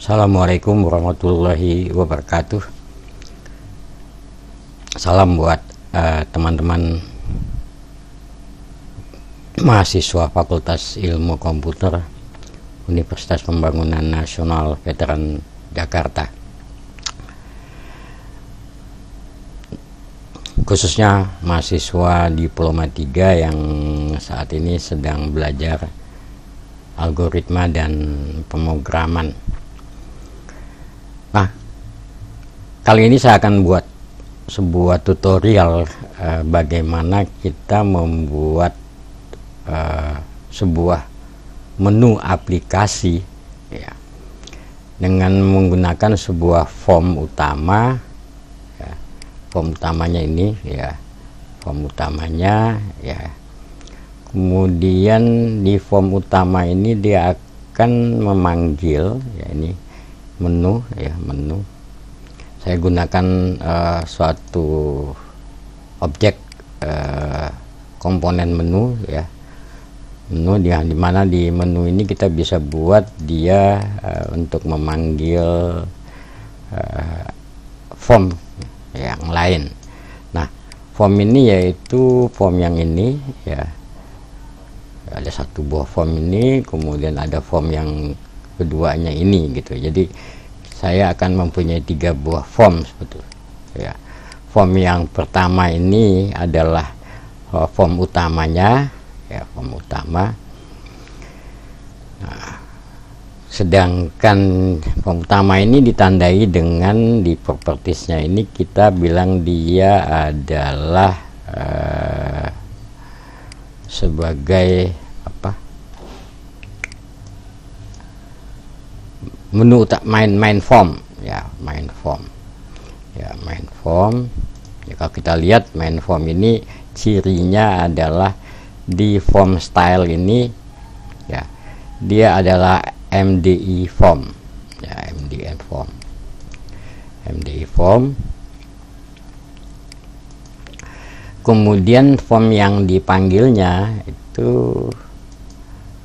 Assalamualaikum warahmatullahi wabarakatuh. Salam buat teman-teman mahasiswa Fakultas Ilmu Komputer Universitas Pembangunan Nasional Veteran Jakarta, khususnya mahasiswa Diploma 3 yang saat ini sedang belajar algoritma dan pemrograman. Nah, kali ini saya akan buat sebuah tutorial bagaimana kita membuat sebuah menu aplikasi ya, dengan menggunakan sebuah form utama ya. Form utamanya ini ya, form utamanya ya. Kemudian di form utama ini dia akan memanggil ya, ini menu ya, menu. Saya gunakan suatu objek komponen menu ya, menu di mana di menu ini kita bisa buat dia untuk memanggil form yang lain. Nah, form ini yaitu form yang ini ya, ada satu buah form ini, kemudian ada form yang keduanya ini gitu. Jadi saya akan mempunyai 3 buah form sebetulnya ya. Form yang pertama ini adalah form utamanya ya, form utama. Nah, sedangkan form utama ini ditandai dengan di propertiesnya ini kita bilang dia adalah sebagai apa, menu main form ya, main form ya, main form ya. Kalau kita lihat main form ini cirinya adalah di form style ini ya, dia adalah MDI form ya, MDI form, MDI form. Kemudian form yang dipanggilnya itu,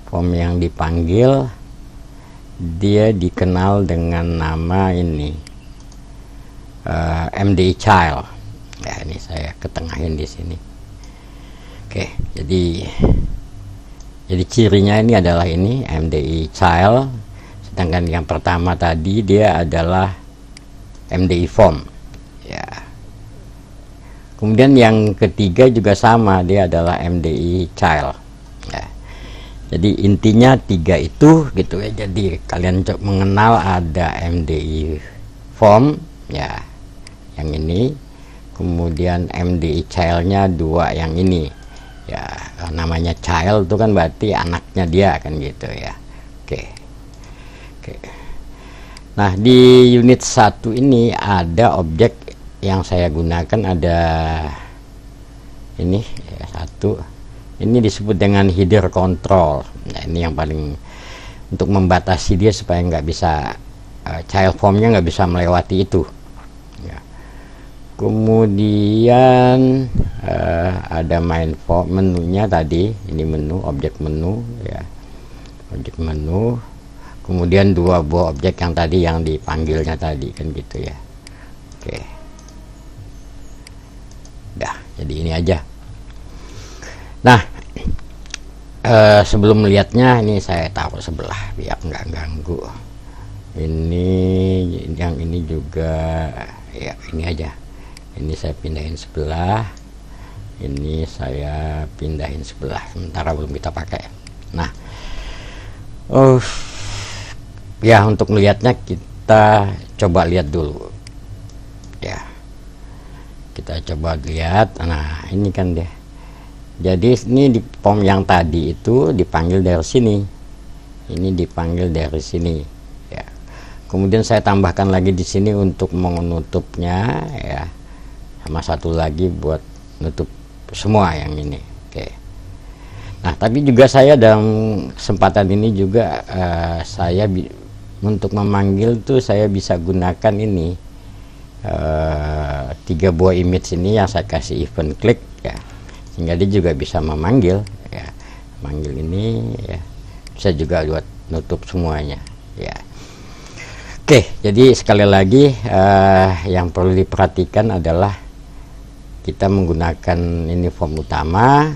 form yang dipanggil dia dikenal dengan nama ini MDI child ya. Ini saya ketengahin di sini. Oke, jadi cirinya ini adalah ini MDI child, sedangkan yang pertama tadi dia adalah MDI form ya. Kemudian yang ketiga juga sama, dia adalah MDI child ya. Jadi intinya 3 itu gitu ya. Jadi kalian mengenal ada MDI form ya, yang ini, kemudian MDI child-nya 2 yang ini ya. Namanya child itu kan berarti anaknya dia kan gitu ya. Oke. Nah, di unit 1 ini ada objek yang saya gunakan, ada ini ya, 1. Ini disebut dengan header control. Nah, ini yang paling untuk membatasi dia supaya nggak bisa child formnya nggak bisa melewati itu ya. Kemudian ada main form, menunya tadi ini menu, objek menu ya, objek menu. Kemudian 2 buah objek yang tadi yang dipanggilnya tadi kan gitu ya. Oke, dah, jadi ini aja. Nah, sebelum melihatnya ini saya taruh sebelah biar nggak ganggu. Ini yang ini juga ya, ini aja. Ini saya pindahin sebelah, ini saya pindahin sebelah. Sementara belum kita pakai. Nah, ya untuk melihatnya kita coba lihat dulu ya. Kita coba lihat. Nah, ini kan deh. Jadi ini di form yang tadi itu dipanggil dari sini, ini dipanggil dari sini ya. Kemudian saya tambahkan lagi di sini untuk menutupnya ya, sama satu lagi buat nutup semua yang ini. Oke. Nah, tapi juga saya dalam kesempatan ini juga saya untuk memanggil tuh saya bisa gunakan ini 3 buah image ini yang saya kasih event click ya, sehingga dia juga bisa memanggil ya, manggil ini ya, bisa juga buat nutup semuanya ya. Oke, jadi sekali lagi yang perlu diperhatikan adalah kita menggunakan ini form utama,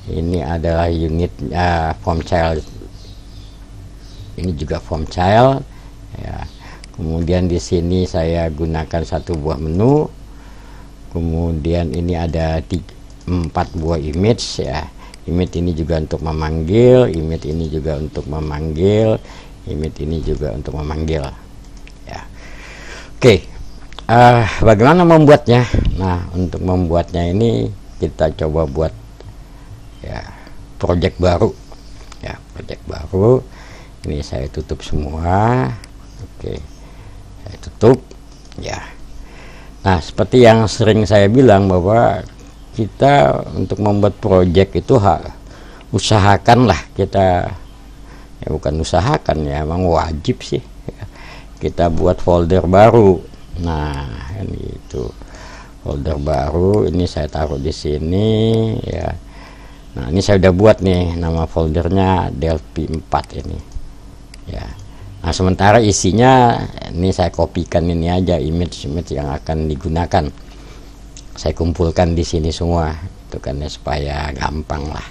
ini adalah unit form child, ini juga form child ya. Kemudian di sini saya gunakan satu buah menu, kemudian ini ada 4 buah image ya. Image ini juga untuk memanggil, image ini juga untuk memanggil, image ini juga untuk memanggil ya. Oke, bagaimana membuatnya? Nah, untuk membuatnya ini kita coba buat ya project baru ya, project baru. Ini saya tutup semua. Oke, saya tutup ya. Nah, seperti yang sering saya bilang bahwa kita untuk membuat project itu usahakanlah kita, ya bukan usahakan ya, emang wajib sih ya, kita buat folder baru. Nah, ini itu folder baru, ini saya taruh di sini ya. Nah, ini saya udah buat nih, nama foldernya Delphi 4 ini ya. Nah, sementara isinya ini saya kopikan ini aja, image yang akan digunakan saya kumpulkan di sini semua itu kan ya, supaya gampang lah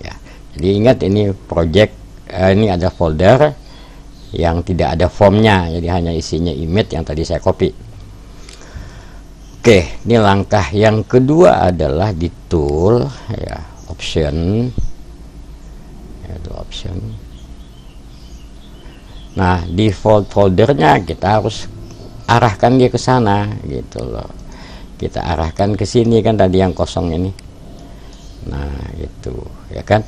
ya. Jadi ingat, ini project ini ada folder yang tidak ada formnya, jadi hanya isinya image yang tadi saya copy. Oke, ini langkah yang kedua adalah di tool ya, option ya, itu option. Nah, default foldernya kita harus arahkan dia ke sana gitu loh. Kita arahkan ke sini kan tadi yang kosong ini. Nah, itu ya kan.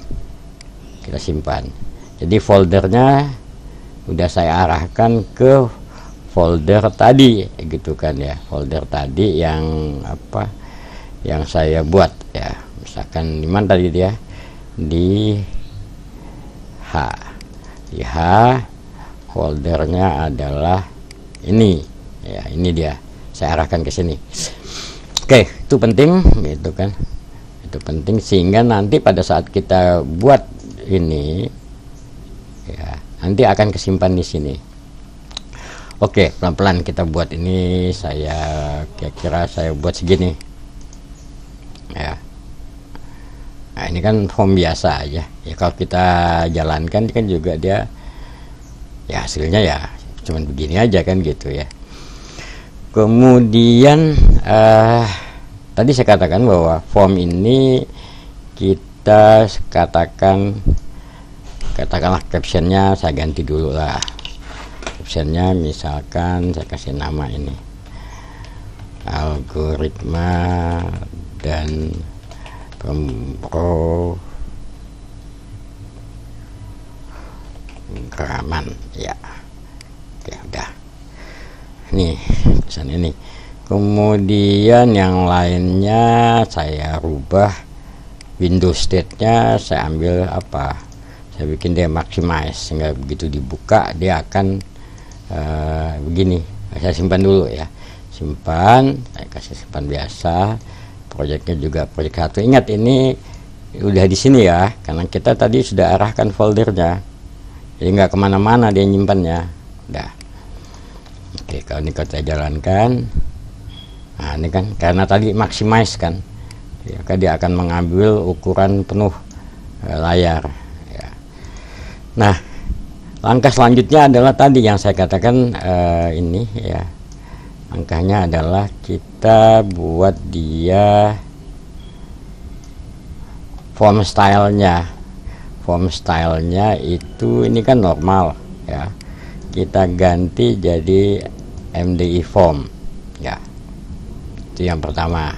Kita simpan. Jadi foldernya udah saya arahkan ke folder tadi gitu kan ya. Folder tadi yang apa? Yang saya buat ya. Misalkan di mana tadi dia? Di H. Di H foldernya adalah ini. Ya, ini dia. Saya arahkan ke sini. Oke, itu penting gitu kan. Itu penting sehingga nanti pada saat kita buat ini ya, nanti akan kesimpan di sini. Oke, pelan-pelan kita buat ini. Saya kira-kira saya buat segini. Ya. Nah, ini kan form biasa aja. Ya kalau kita jalankan kan juga dia ya hasilnya ya cuman begini aja kan gitu ya. Kemudian tadi saya katakan bahwa form ini kita katakanlah captionnya saya ganti dulu lah. Captionnya misalkan saya kasih nama ini algoritma dan pemrograman ya. Oke, udah. Nih pesan ini. Kemudian yang lainnya saya rubah, Windows state-nya saya ambil apa, saya bikin dia maximize sehingga begitu dibuka dia akan begini. Saya simpan dulu ya, simpan, saya kasih simpan biasa. Proyeknya juga proyek 1. Ingat ini udah di sini ya, karena kita tadi sudah arahkan foldernya, jadi nggak kemana-mana dia nyimpannya. Udah. Oke, kalau ini kita jalankan, nah ini kan karena tadi maximize kan ya, dia akan mengambil ukuran penuh layar ya. Nah, langkah selanjutnya adalah tadi yang saya katakan ini ya, langkahnya adalah kita buat dia form stylenya. Form stylenya itu ini kan normal ya, kita ganti jadi MDI form ya. Itu yang pertama,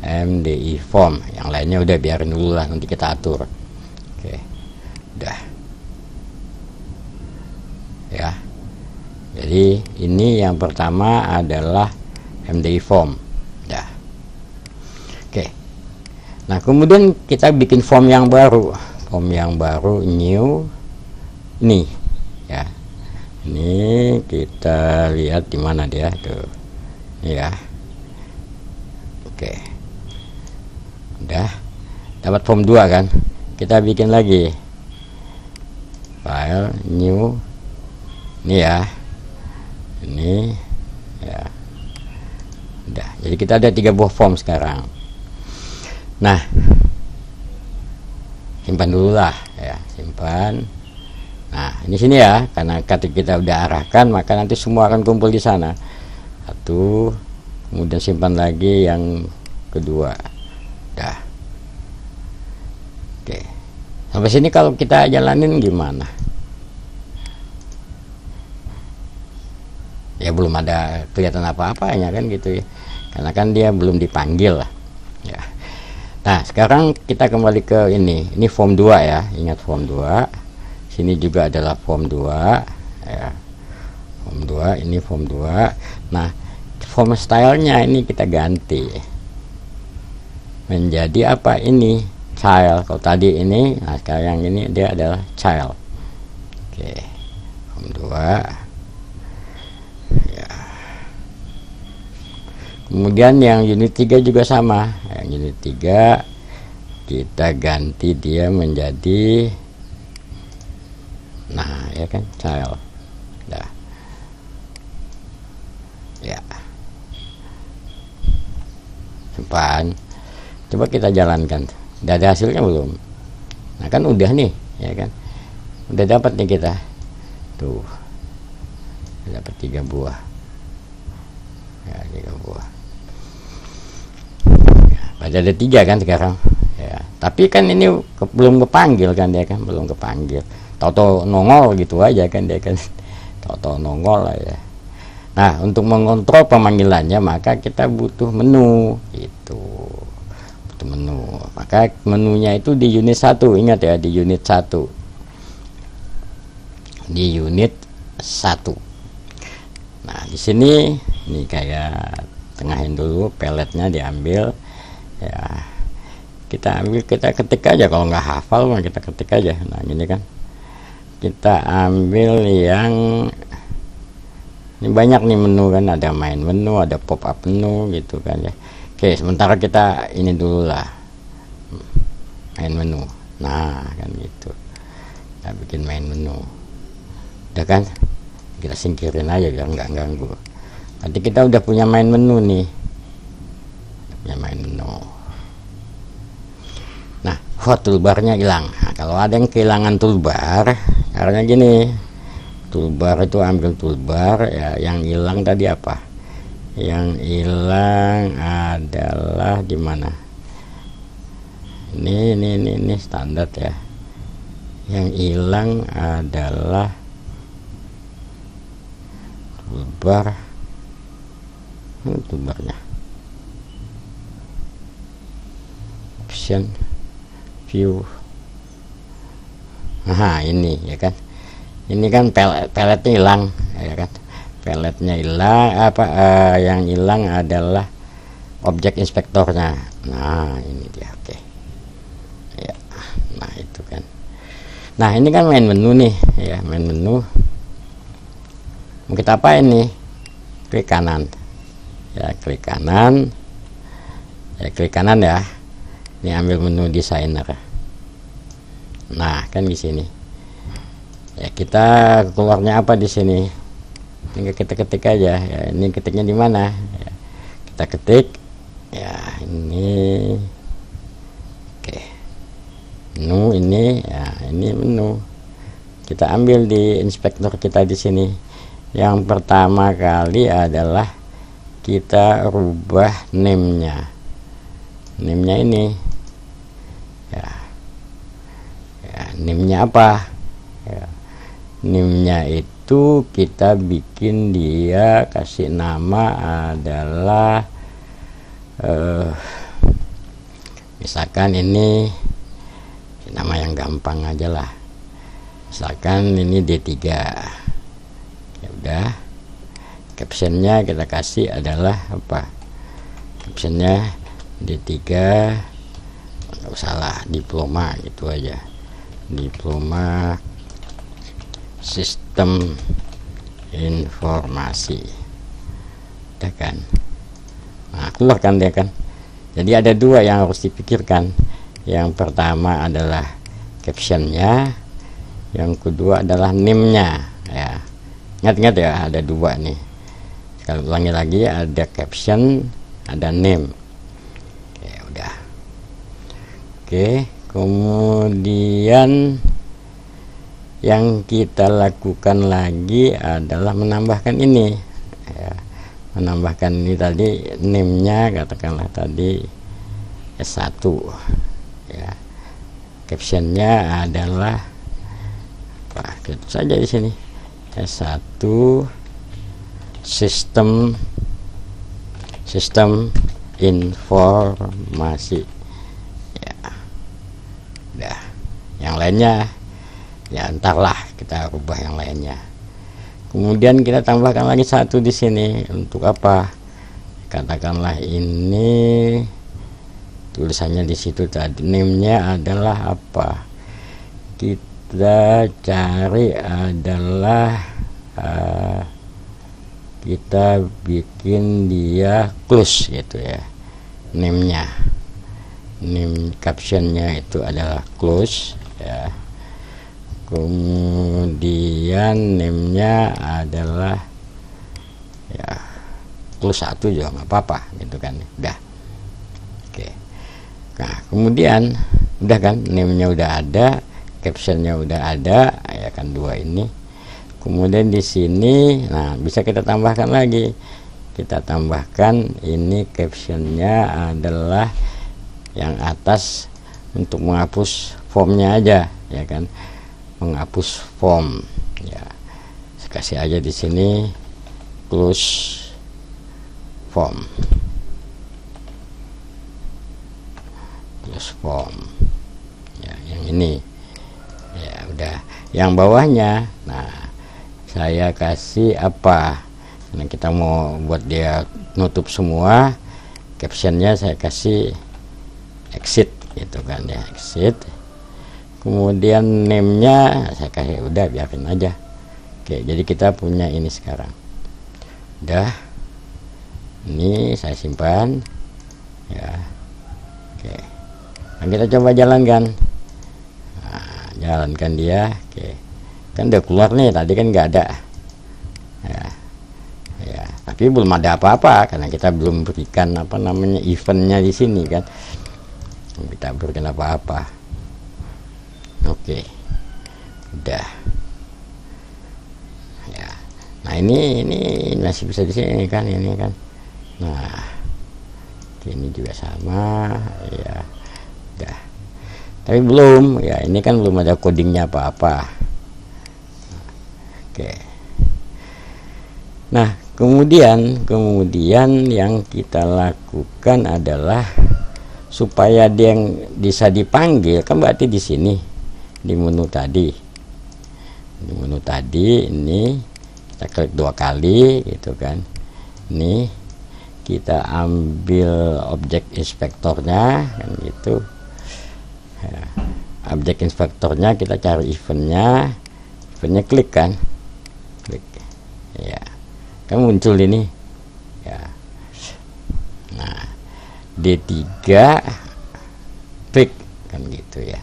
MDI form. Yang lainnya udah biarin dulu lah, nanti kita atur. Oke, udah ya. Jadi ini yang pertama adalah MDI form ya. Oke, nah kemudian kita bikin form yang baru. Form yang baru, new, ini ya. Ini kita lihat di mana dia tuh ya. Oke, udah dapat form 2 kan, kita bikin lagi file new ini ya. ini ya. Udah, jadi kita ada 3 buah form sekarang. Nah, simpan dulu lah ya, simpan. Nah, ini sini ya, karena ketika kita udah arahkan maka nanti semua akan kumpul di sana. Satu, kemudian simpan lagi yang kedua. Dah. Oke. Sampai sini kalau kita jalanin gimana? Ya belum ada kelihatan apa-apanya kan gitu ya. Karena kan dia belum dipanggil lah. Ya. Nah, sekarang kita kembali ke ini. Ini form 2 ya. Ingat form 2. Sini juga adalah form 2 ya. Form 2, ini form 2. Nah, form stylenya ini kita ganti menjadi apa ini? Child. Kalau tadi ini, nah sekarang yang ini dia adalah child. Oke. Form 2. Ya. Kemudian yang unit 3 juga sama. Yang unit 3 kita ganti dia menjadi, nah ya kan, child. Dah. Ya. Simpan. Coba kita jalankan. Udah ada hasilnya belum? Nah kan udah nih, ya kan. Udah dapat nih kita. Tuh. Dapat 3 buah. Ya, 3 buah. Ada 3 kan sekarang ya, tapi kan ini belum kepanggil kan, dia kan belum kepanggil, tahu-tahu nongol gitu aja kan, dia kan tahu-tahu nongol aja. Nah, untuk mengontrol pemanggilannya maka kita butuh menu itu, butuh menu. Maka menunya itu di unit 1, ingat ya, di unit 1, di unit 1. Nah, di sini ini kayak tengahin dulu, peletnya diambil. Ya, kita ambil, kita ketik aja, kalau nggak hafal mah kita ketik aja. Nah gini kan, kita ambil yang ini, banyak nih menu kan, ada main menu, ada pop up menu gitu kan ya. Oke, sementara kita ini dulu lah, main menu. Nah kan gitu, kita bikin main menu, udah kan, kita singkirin aja biar nggak ganggu. Nanti kita udah punya main menu nih, punya main menu. Nah, toolbarnya hilang. Nah, kalau ada yang kehilangan toolbar, caranya gini, toolbar itu ambil toolbar ya. Yang hilang tadi apa? Yang hilang adalah di mana? Ini standar ya. Yang hilang adalah toolbar. Toolbarnya. Option, view. Nah ini ya kan, ini kan peletnya hilang ya kan, peletnya hilang, yang hilang adalah objek inspektornya. Nah ini dia. Oke ya, nah itu kan. Nah ini kan main menu nih ya, main menu. Mau kita apa ini? Klik kanan ya, klik kanan ya, klik kanan ya. Ini ambil menu designer. Nah kan di sini ya, kita keluarnya apa di sini? Ini kita ketik aja ya. Ini ketiknya di mana ya, kita ketik ya, ini. Oke, menu ini ya, ini menu. Kita ambil di inspektor kita di sini. Yang pertama kali adalah kita rubah name-nya. Name-nya ini ya, name-nya apa ya, name-nya itu kita bikin dia, kasih nama adalah misalkan ini nama yang gampang aja lah, misalkan ini D3 ya. Udah, captionnya kita kasih adalah apa? Captionnya D3, nggak usah lah, diploma gitu aja, diploma sistem informasi, udah kan. Nah keluar kan dia kan. Jadi ada 2 yang harus dipikirkan. Yang pertama adalah captionnya, yang kedua adalah name-nya ya. Ingat-ingat ya, ada 2 nih. Kalau ulangi lagi, ada caption, ada name. Oke, udah. Oke, kemudian yang kita lakukan lagi adalah menambahkan ini ya, menambahkan ini tadi name-nya, katakanlah tadi S1 ya, captionnya adalah apa, gitu saja di sini S1 sistem informasi ya. Udah, yang lainnya ya entarlah kita ubah yang lainnya. Kemudian kita tambahkan lagi satu di sini. Untuk apa? Katakanlah ini tulisannya di situ tadi, name-nya adalah apa? Kita cari adalah kita bikin dia close gitu ya, name-nya, name captionnya itu adalah close ya. Kemudian name-nya adalah ya close 1 juga nggak apa-apa gitu kan, udah. Oke, nah kemudian udah kan, name-nya udah ada, captionnya udah ada ya kan, 2 ini. Kemudian di sini, nah bisa kita tambahkan lagi. Kita tambahkan ini captionnya adalah yang atas untuk menghapus formnya aja, ya kan? Menghapus form, ya. Kasih aja di sini close form, close form. Ya, yang ini, ya udah. Yang bawahnya, nah saya kasih apa, karena kita mau buat dia nutup semua, captionnya saya kasih exit gitu kan ya, exit. Kemudian name-nya saya kasih udah, biarin aja. Oke, jadi kita punya ini sekarang udah, ini saya simpan ya. Oke, nah, kita coba jalankan. Nah, jalankan dia. Oke, kan udah keluar nih, tadi kan nggak ada ya, ya tapi belum ada apa-apa karena kita belum berikan apa namanya eventnya di sini kan, kita berikan apa-apa. Oke, udah ya. Nah ini masih bisa di sini kan, ini kan. Nah ini juga sama ya, udah, tapi belum ya, ini kan belum ada codingnya apa-apa. Oke. Nah, kemudian yang kita lakukan adalah supaya dia yang bisa dipanggil kan, berarti di sini di menu tadi. Di menu tadi ini kita klik 2 kali gitu kan. Ini kita ambil objek inspektornya kan gitu. Ya, objek inspektornya kita cari eventnya klik kan. Klik ya, kan muncul ini ya. Nah D3 klik kan gitu ya.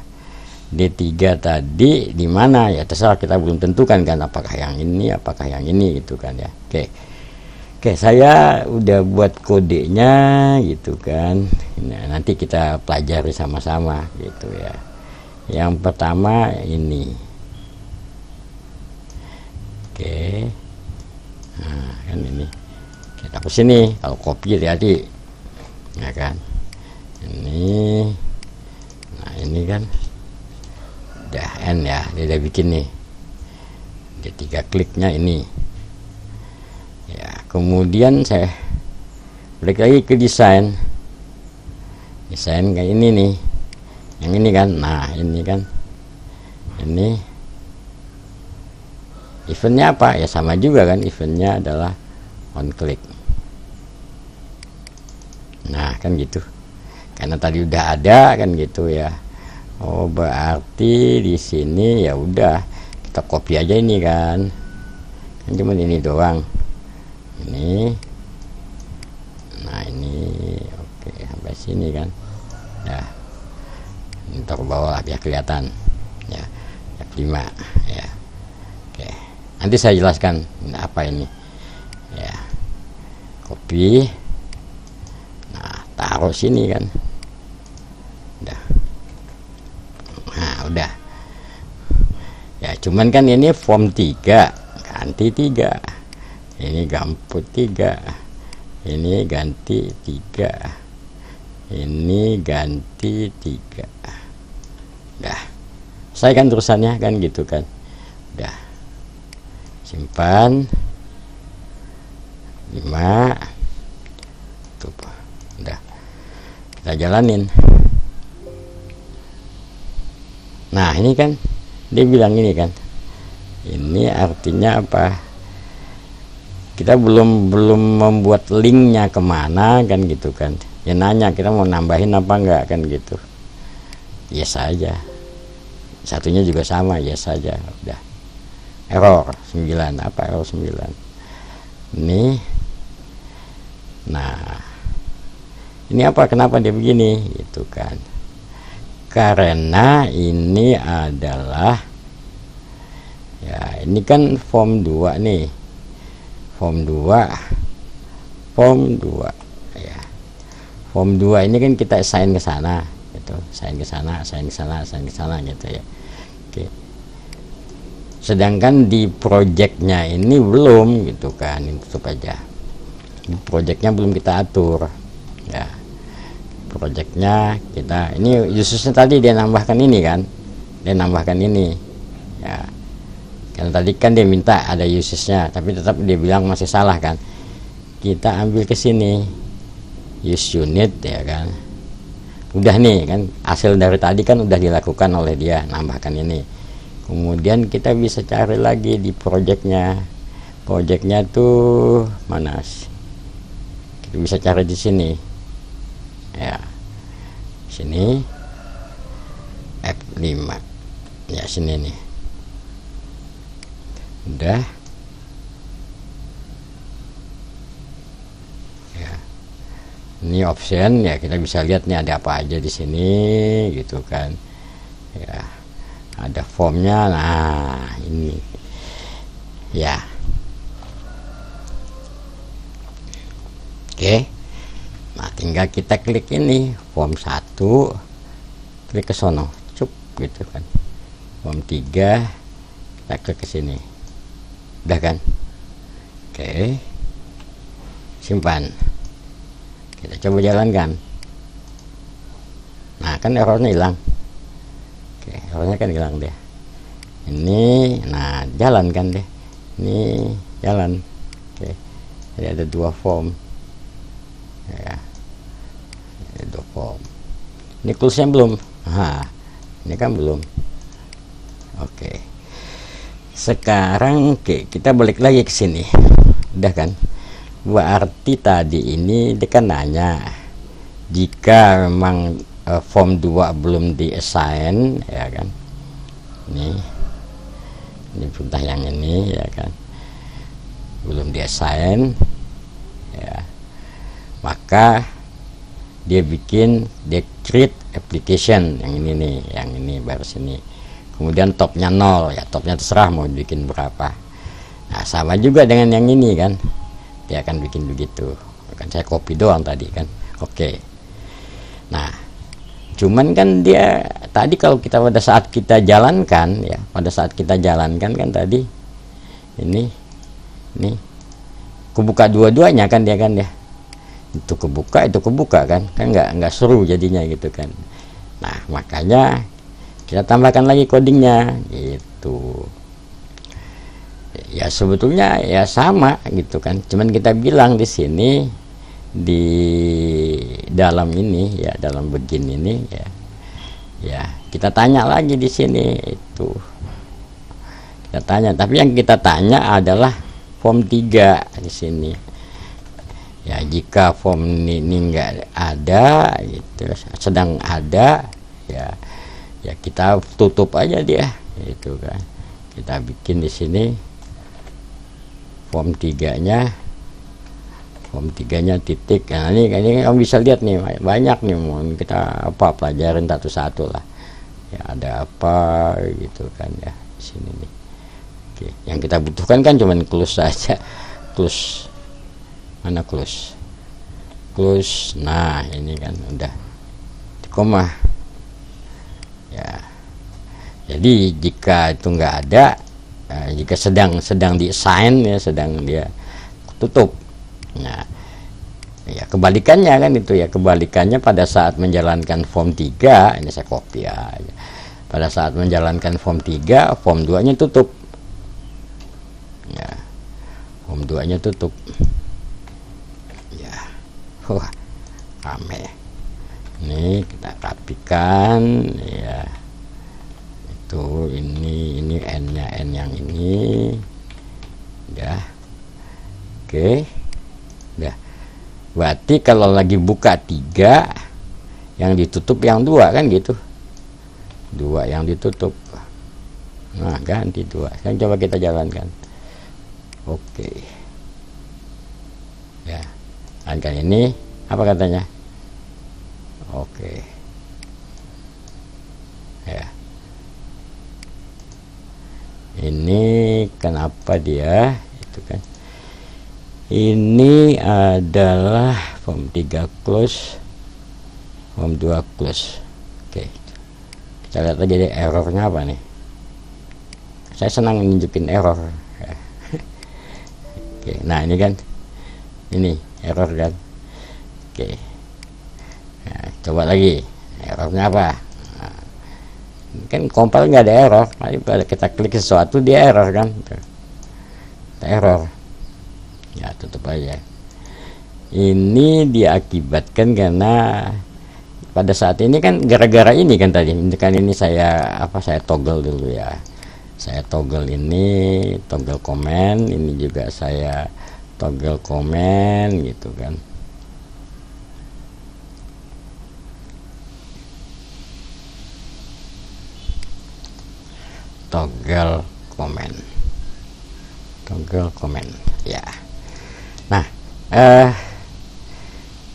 D3 tadi di mana ya, terserah, kita belum tentukan kan, apakah yang ini apakah yang ini gitu kan ya. Oke, saya udah buat kodenya gitu kan. Nah, nanti kita pelajari sama-sama gitu ya. Yang pertama ini. Oke, nah kan ini kita hapus sini, kalau copy hati-hati ya kan. Ini, nah ini kan udah N ya, dia udah bikin nih. Dia 3 kliknya ini ya. Kemudian saya balik lagi ke desain kayak ini nih, yang ini kan. Nah ini kan, ini eventnya apa ya, sama juga kan, eventnya adalah on click. Nah kan gitu, karena tadi udah ada kan gitu ya. Oh berarti di sini ya udah kita copy aja ini kan cuman ini doang ini. Nah ini oke, sampai sini kan ya, ini taruh bawah lah biar kelihatan ya, F5 ya. Oke, nanti saya jelaskan apa ini ya. copy, nah taruh sini kan, udah. Nah udah ya, cuman kan ini form 3 ganti 3, ini Gumroad 3, ini ganti 3, ini ganti 3. Udah saya kan terusannya kan gitu kan. Udah simpan 5 tuh, udah kita jalanin. Nah ini kan dia bilang ini kan, ini artinya apa, kita belum membuat linknya kemana kan gitu kan, ya nanya kita mau nambahin apa enggak kan gitu. Yes aja, satunya juga sama, yes saja. Udah error 9, apa error 9 ini. Nah ini apa, kenapa dia begini gitu kan, karena ini adalah ya, ini kan form 2 nih, form 2 ya, form 2 ini kan kita assign ke sana gitu, assign ke sana, assign ke sana, assign ke sana gitu ya. Oke, sedangkan di projectnya ini belum gitu kan, ini tutup aja, projectnya belum kita atur ya. Projectnya kita ini usersnya tadi dia nambahkan ini kan, dia nambahkan ini ya, karena tadi kan dia minta ada usersnya tapi tetap dia bilang masih salah kan. Kita ambil ke sini use unit ya kan, udah nih kan, hasil dari tadi kan udah dilakukan oleh dia, nambahkan ini. Kemudian kita bisa cari lagi di projectnya tuh mana sih, kita bisa cari di sini ya, sini F5 ya, sini nih. Udah ya, ini option ya, kita bisa lihat nih ada apa aja di sini gitu kan ya, ada formnya. Nah ini ya, oke. Nah tinggal kita klik ini form 1, klik ke sono cup gitu kan, form 3 kita klik ke sini, udah kan. Oke, simpan, kita coba jalankan. Nah kan errornya hilang. Oke, errornya kan hilang deh ini. Nah jalan kan deh, ini jalan. Oke, jadi ada 2 form ya, ada 2 form. Ini close-nya belum, nah ini kan belum. Oke, sekarang kita balik lagi ke sini, udah kan. Berarti tadi ini dia kan nanya jika memang form 2 belum di assign ya kan, ini perintah yang ini ya kan, belum di assign ya, maka dia bikin create application yang ini nih, yang ini baru sini. Kemudian topnya 0 ya, topnya terserah mau bikin berapa. Nah sama juga dengan yang ini kan, dia akan bikin begitu kan, saya copy doang tadi kan. Oke, nah cuman kan dia tadi kalau kita pada saat kita jalankan ya, pada saat kita jalankan kan tadi ini kebuka dua-duanya kan dia kan ya, itu kebuka kan nggak seru jadinya gitu kan. Nah makanya kita tambahkan lagi codingnya gitu ya, sebetulnya ya sama gitu kan, cuman kita bilang di sini di dalam ini ya, dalam begin ini ya kita tanya lagi di sini, itu kita tanya, tapi yang kita tanya adalah form 3 di sini ya. Jika form ini enggak ada gitu, sedang ada ya kita tutup aja dia itu kan. Kita bikin di sini form 3-nya titik. Nah ini kamu bisa lihat nih, banyak nih, mau kita pelajarin satu-satu lah ya, ada apa gitu kan ya di sini nih. Oke, yang kita butuhkan kan cuman close saja. Close mana, close close. Nah ini kan udah di koma ya. Jadi jika itu nggak ada, jika sedang di assign ya, sedang dia tutup. Nah ya kebalikannya kan itu ya, kebalikannya pada saat menjalankan form 3, ini saya copy aja. Pada saat menjalankan form 3, form 2 nya tutup ya, form 2 nya tutup ya. Wah rame. Ini kita rapikan ya, itu ini n nya n yang ini ya. Oke udah. Berarti kalau lagi buka 3, yang ditutup yang 2 kan gitu, 2 yang ditutup. Nah ganti 2. Sekarang coba kita jalankan. Oke ya, kan ini apa katanya? Oke ya, ini kenapa dia itu kan, ini adalah form 3 close, form 2 close. Oke kita lihat aja deh errornya apa nih. Saya senang nunjukin error ya. Oke nah ini kan, ini error kan. Oke nah, coba lagi errornya apa. Nah, kan compile nggak ada error, tapi pada kita klik sesuatu dia error kan, error ya, tutup aja. Ini diakibatkan karena pada saat ini kan gara-gara ini kan tadi kan, ini saya saya toggle dulu ya, saya toggle ini, toggle comment, ini juga saya toggle comment gitu kan. Toggle comment, toggle comment ya. Nah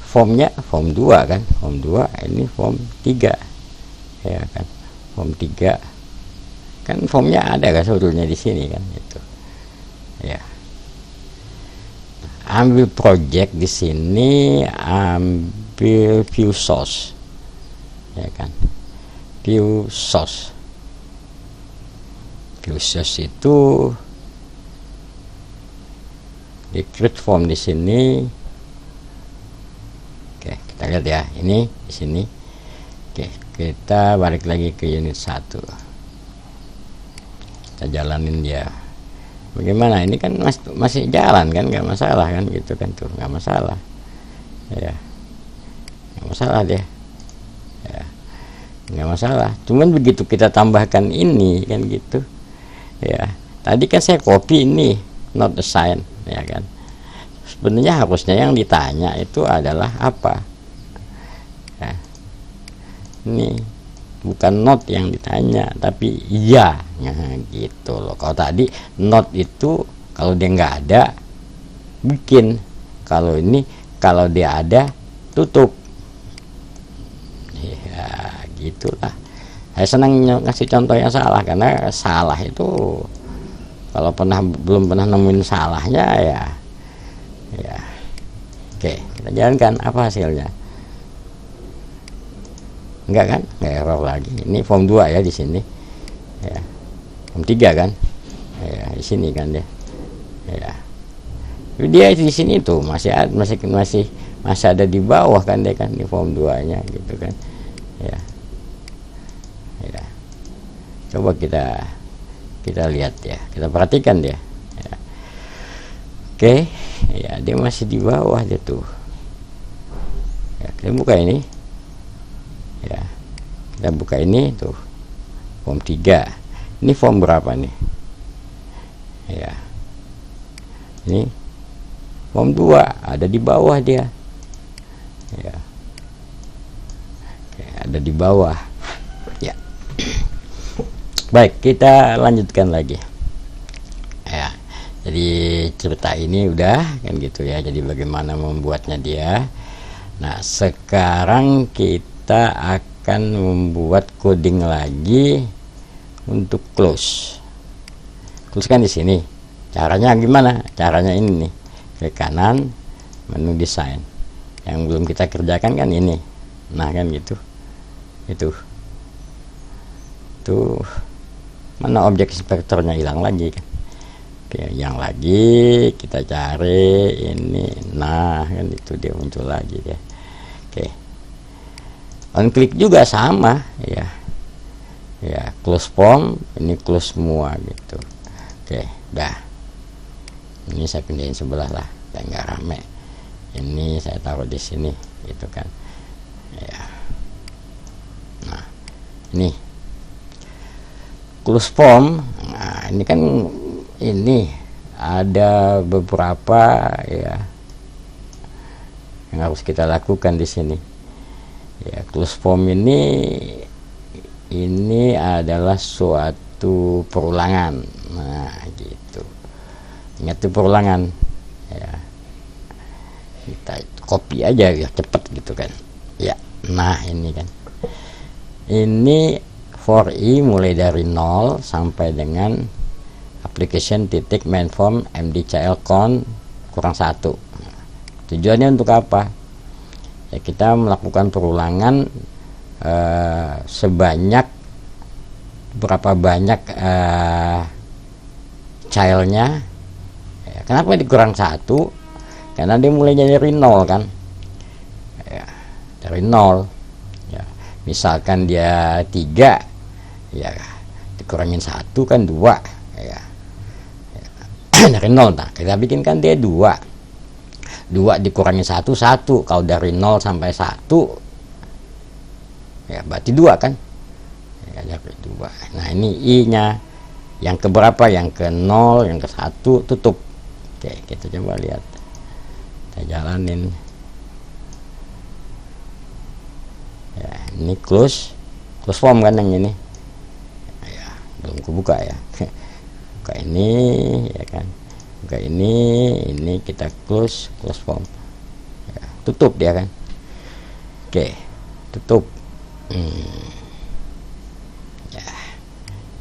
formnya form 2 kan, form 2, ini form 3 ya kan, form 3 kan formnya ada kan sebetulnya di sini kan itu ya. Ambil project di sini, ambil view source ya kan, view source. View source itu di create form di sini. Oke kita lihat ya, ini di sini. Oke kita balik lagi ke unit 1, kita jalanin dia. Bagaimana ini kan masih jalan kan, nggak masalah kan gitu kan, tuh nggak masalah ya, nggak masalah dia ya, nggak masalah. Cuman begitu kita tambahkan ini kan gitu ya, tadi kan saya copy ini not assigned ya kan, sebenarnya harusnya yang ditanya itu adalah apa ya. Ini bukan not yang ditanya tapi iya ya, gitu loh. Kalau tadi not itu kalau dia nggak ada bikin, kalau ini kalau dia ada tutup ya, gitulah. Saya senang ngasih contoh yang salah, karena salah itu kalau belum pernah nemuin salahnya ya. Oke kita jalankan, apa hasilnya? Enggak kan, nggak error lagi. Ini form 2 ya di sini ya, form 3 kan ya, di sini kan dia ya. Dia di sini tuh masih ada di bawah kan dia kan, di form 2 nya gitu kan ya. Coba kita lihat ya, kita perhatikan dia ya. Oke ya, dia masih di bawah dia tuh ya. Kita buka ini ya, kita buka ini tuh form 3. Ini form berapa nih ya, ini form 2 ada di bawah dia ya. Oke, ada di bawah ya. Baik kita lanjutkan lagi ya. Jadi cerita ini udah kan gitu ya, jadi bagaimana membuatnya dia. Nah sekarang kita akan membuat coding lagi untuk close kan di sini. Caranya gimana? Caranya ini nih, ke kanan menu desain Yang belum kita kerjakan kan ini. Nah kan gitu. Itu tuh, mana objek inspektornya, hilang lagi kan. Oke, yang lagi kita cari ini. Nah kan itu dia muncul lagi ya. Oke, on click juga sama ya. Ya, close form, ini close semua gitu. Oke, dah. Ini saya pindahin sebelah lah, biar nggak rame. Ini saya taruh di sini gitu kan. Ya. Nah, ini close form. Nah, ini kan ini ada beberapa ya yang harus kita lakukan di sini. Ya, close form ini adalah suatu perulangan. Nah, gitu. Ingat itu perulangan. Ya. Kita copy aja ya, cepet gitu kan. Ya. Nah, ini kan. Ini for i mulai dari 0 sampai dengan application titik main form mdcl count kurang 1. Tujuannya untuk apa? Ya, kita melakukan perulangan sebanyak berapa banyak childnya. Ya, kenapa dikurang 1? Karena dia mulai dari 0 kan. Ya, dari 0 ya, misalkan dia 3 ya, dikurangin 1 kan 2 ya. Dari 0, nah kita bikin kan dia 2 dikurangi 1 1. Kalau dari 0 sampai 1 ya berarti 2 kan ya, dari 2. Nah ini i nya yang keberapa, yang ke 0, yang ke 1 tutup. Oke, kita coba lihat, kita jalanin ya. Ini close form kan yang ini ya, belum kebuka ya. Buka ini ya kan, buka ini kita close form ya, tutup dia kan. Oke, tutup. Ya,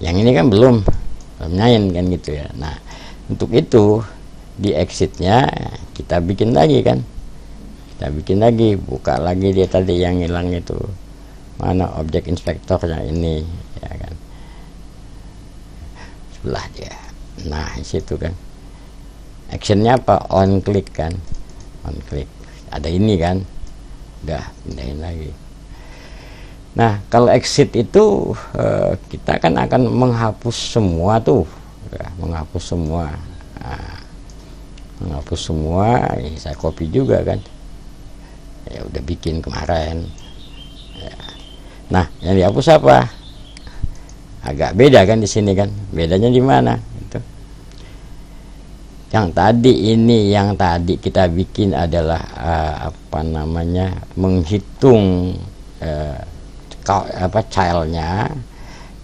yang ini kan belum main kan gitu ya. Nah untuk itu di exitnya kita bikin lagi kan, kita bikin lagi, buka lagi dia tadi yang hilang itu, mana objek inspektornya ini ya kan, sebelah dia. Nah di situ kan actionnya apa, on click kan, on click ada ini kan, udah pindahin lagi. Nah kalau exit itu kita kan akan menghapus semua tuh ya, menghapus semua. Nah, menghapus semua ini saya copy juga kan ya, udah bikin kemarin ya. Nah yang dihapus apa, agak beda kan di sini kan, bedanya di mana gitu. Yang tadi ini, yang tadi kita bikin adalah apa namanya, menghitung childnya.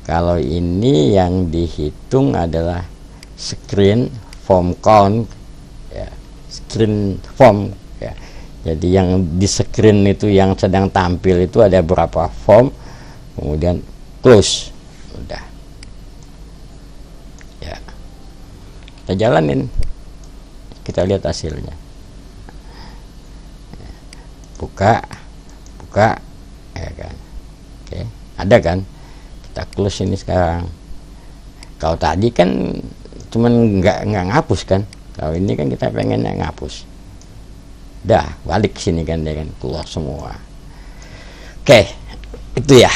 Kalau ini yang dihitung adalah screen form count ya, screen form ya. Jadi yang di screen itu yang sedang tampil itu ada berapa form, kemudian close, udah ya, kita jalanin, kita lihat hasilnya. Buka ya kan. Oke, ada kan, kita close ini sekarang. Kalau tadi kan cuman nggak ngapus kan, kalau ini kan kita pengennya ngapus. Dah balik sini kan, dia kan keluar semua. Oke, itu ya.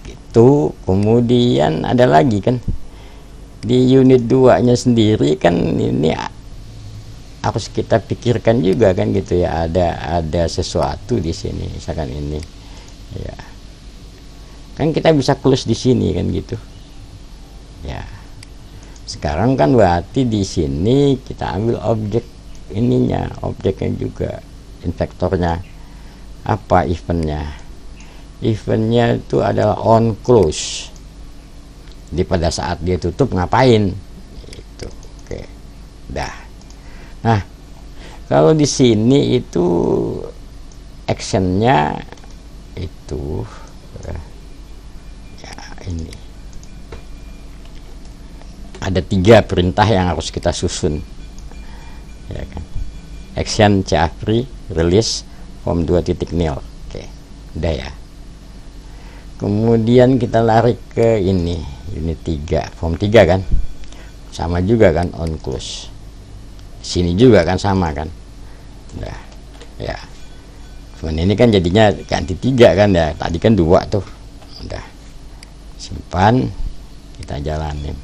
Itu kemudian ada lagi kan di unit 2 nya sendiri kan, ini harus kita pikirkan juga kan gitu ya, ada sesuatu di sini misalkan ini ya kan, kita bisa close di sini kan gitu ya. Sekarang kan berarti di sini kita ambil objek ininya, objeknya juga, inspektornya apa, eventnya itu adalah on close. Jadi pada saat dia tutup ngapain itu. Oke, dah. Nah kalau di sini itu actionnya itu ya, ini ada 3 perintah yang harus kita susun ya kan. action CA free release form 2.0. Oke, udah ya. Kemudian kita lari ke ini unit 3 form 3 kan, sama juga kan on close, sini juga kan sama kan. Udah ya, cuman ini kan jadinya ganti 3 kan ya, tadi kan 2 tuh. Udah simpan, kita jalanin.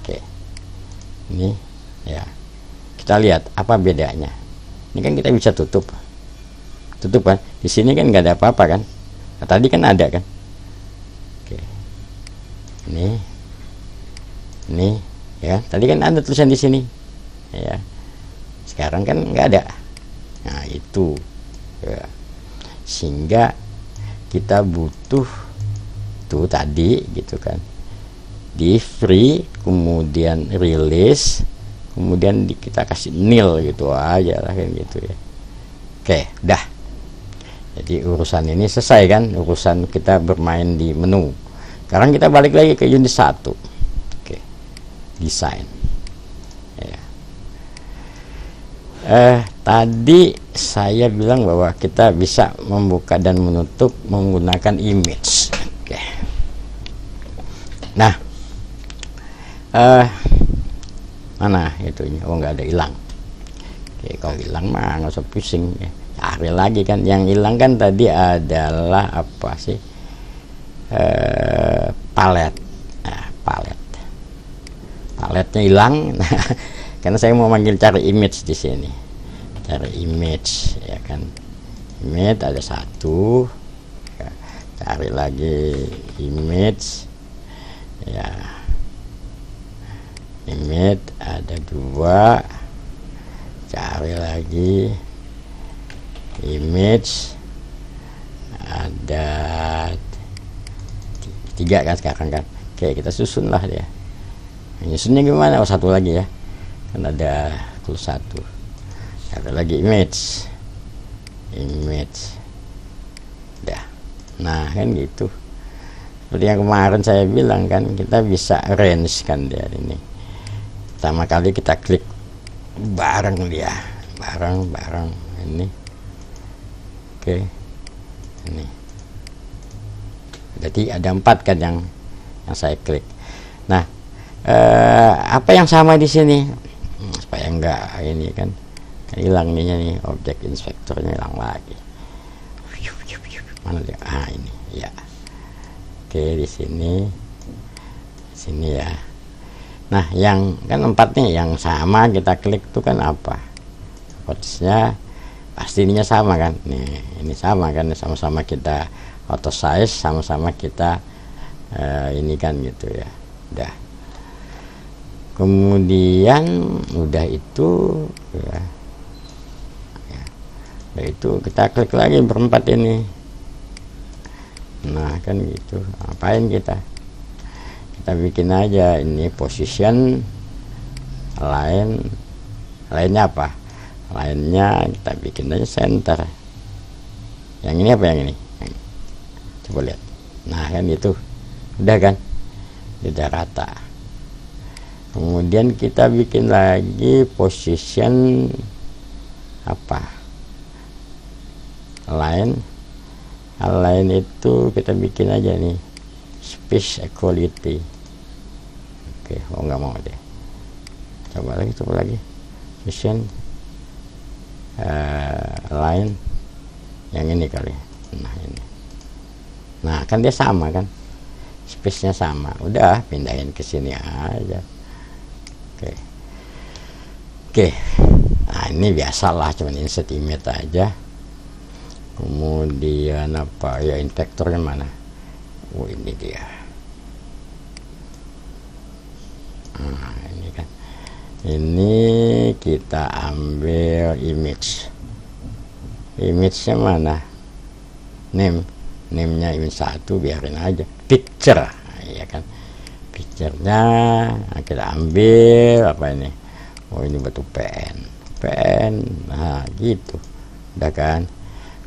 Oke, ini ya, kita lihat apa bedanya. Ini kan kita bisa tutup kan, di sini kan nggak ada apa-apa kan. Nah, tadi kan ada kan. Oke, ini ya, tadi kan ada tulisan di sini ya, sekarang kan nggak ada. Nah itu ya. Sehingga kita butuh tuh tadi gitu kan, di free kemudian release kemudian kita kasih nil gitu aja lah kan gitu ya. Oke, dah. Jadi urusan ini selesai kan, urusan kita bermain di menu. Sekarang kita balik lagi ke unit 1. Oke, desain ya. Tadi saya bilang bahwa kita bisa membuka dan menutup menggunakan image. Oke. Nah, mana itunya? Oh, nggak ada, hilang. Oke, kalau hilang mah nggak usah pusing ya. Cari lagi kan. Yang hilang kan tadi adalah apa sih? Palet. Nah, paletnya hilang. Karena saya mau manggil cari image di sini. Cari image ya kan. Image ada 1. Ya, cari lagi image. Ya. Image ada 2. Cari lagi image ada 3 kan sekarang kan. Oke, kita susun lah dia. Nyusunnya gimana? Oh, 1 lagi ya, kan ada clue 1. Ada lagi image dah. Nah kan gitu, seperti yang kemarin saya bilang kan, kita bisa range kan dia ini. Pertama kali kita klik bareng dia, bareng ini. Oke, ini jadi ada 4 kan yang saya klik. Nah, apa yang sama di sini supaya enggak ini kan hilang nih objek inspektornya hilang lagi. Mana dia? Ah, ini ya. Oke, di sini ya. Nah, yang kan 4 nih yang sama kita klik tuh kan apa? Propertiesnya pasti ininya sama kan. Nih, ini sama kan, sama-sama kita auto size, sama-sama kita ini kan gitu ya. Udah. Kemudian udah itu ya. Udah itu kita klik lagi berempat ini. Nah, kan gitu. Apain kita bikin aja ini position lainnya apa? Lainnya kita bikin aja center. Yang ini apa yang ini? Coba lihat. Nah, kan itu udah kan, udah rata. Kemudian kita bikin lagi position apa? Lain itu kita bikin aja nih space equality. Oke, oh nggak mau deh. Coba lagi position line yang ini kali. Nah, ini. Nah, kan dia sama kan, space-nya sama. Udah pindahin ke sini aja. Oke. Nah, ini biasalah, cuman insert image aja. Kemudian apa ya, inspektornya mana? Oh, ini dia. Nah, ini kan. Ini kita ambil image-nya mana? Name-nya image 1 biarin aja. Picture, ya kan. Picture-nya kita ambil apa ini? Oh, ini batu pen. Nah, gitu. Udah kan?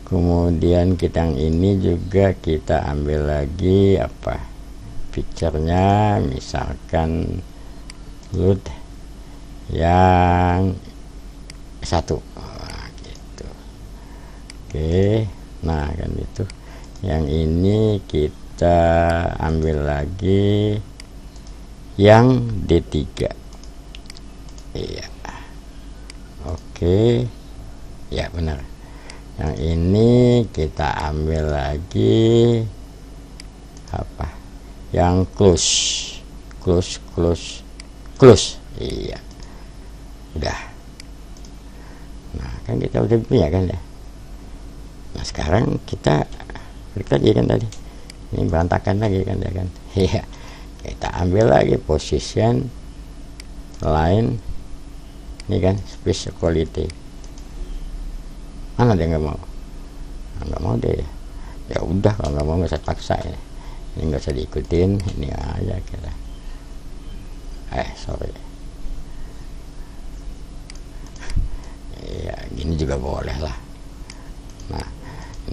Kemudian kita yang ini juga kita ambil lagi apa? Picture-nya misalkan load yang satu. Gitu. Oke, nah kan itu. Yang ini kita ambil lagi yang D3. Iya. Oke. Ya benar. Yang ini kita ambil lagi apa? Yang close. Iya. Udah. Nah, kan kita udah punya kan ya. Nah, sekarang kita klik lagi kan tadi. Ini berantakan lagi kan ya kan. Iya. Kita ambil lagi position line. Ini kan space equality. Mana dia nggak mau? Nggak mau deh. Ya udah, kalau nggak mau nggak usah paksa ya. Ini nggak usah diikutin. Ini aja kita. Sorry. Ya gini juga boleh lah. Nah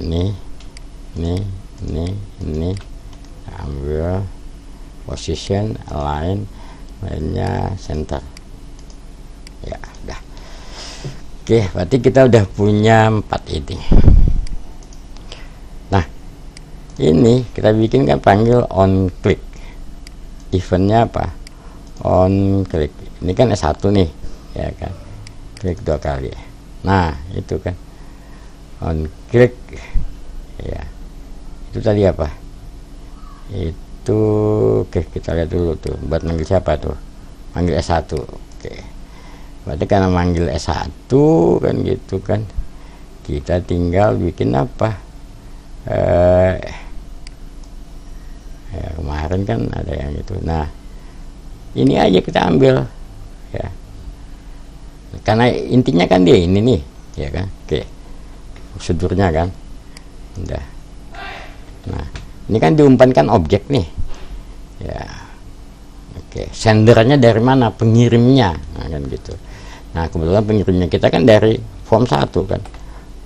ini ambil position align lainnya center. Ya udah. Oke, berarti kita udah punya 4 ini. Nah ini kita bikin kan panggil on click. Eventnya apa? On click. Ini kan S1 nih ya kan, klik 2 kali. Nah itu kan on click ya. Itu tadi apa? Itu oke, kita lihat dulu tuh buat manggil siapa tuh, manggil S1. Oke, berarti karena manggil S1 kan gitu kan, kita tinggal bikin apa, ya kemarin kan ada yang itu. Nah ini aja kita ambil ya, karena intinya kan dia ini nih ya kan. Oke, prosedurnya kan udah. Nah ini kan diumpankan objek nih ya. Oke, sendernya dari mana, pengirimnya, nah kan gitu. Nah kebetulan pengirimnya kita kan dari form 1 kan,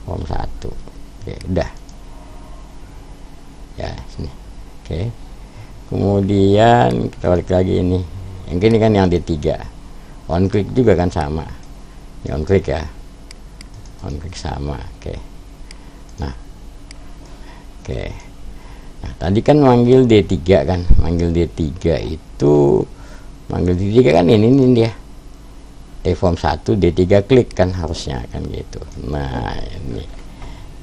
form 1. Oke udah ya sini. Oke, kemudian kita balik lagi ini. Yang ini kan yang D3 on click juga kan sama. Ini on click ya, on click sama. Oke. Nah oke, nah tadi kan manggil D3 kan, manggil D3 itu, manggil D3 kan ini dia form 1 D3 klik kan harusnya kan gitu. Nah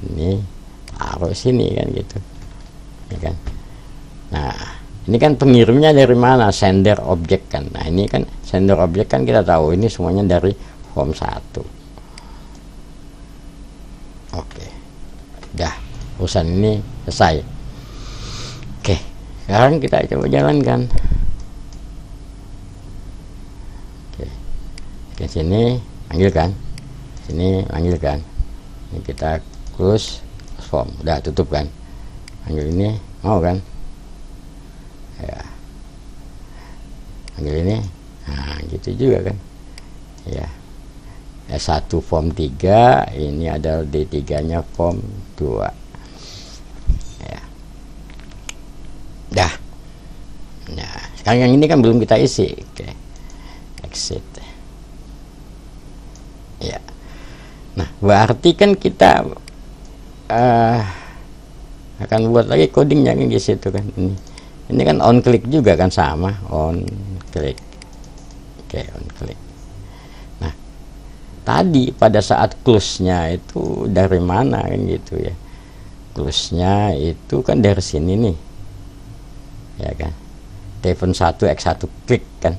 ini harus sini kan gitu ya kan. Nah ini kan pengirimnya dari mana, sender objek kan. Nah ini kan sender objek kan kita tahu ini semuanya dari form 1. Oke, udah, urusan ini selesai. Oke, sekarang kita coba jalankan. Oke, ke sini panggil kan, sini panggil kan. Ini kita close form, udah tutup kan. Panggil ini mau kan? Ya, panggil ini, nah gitu juga kan. Ya, S1 form 3, ini adalah D3 nya form 2 ya. Dah. Nah sekarang yang ini kan belum kita isi. Oke, exit ya. Nah berarti kan kita akan buat lagi codingnya kan di situ kan. Ini kan on click juga kan, sama on click. Oke, on click. Nah tadi pada saat close-nya itu dari mana kan gitu ya. Close-nya itu kan dari sini nih ya kan, T1 X1 klik kan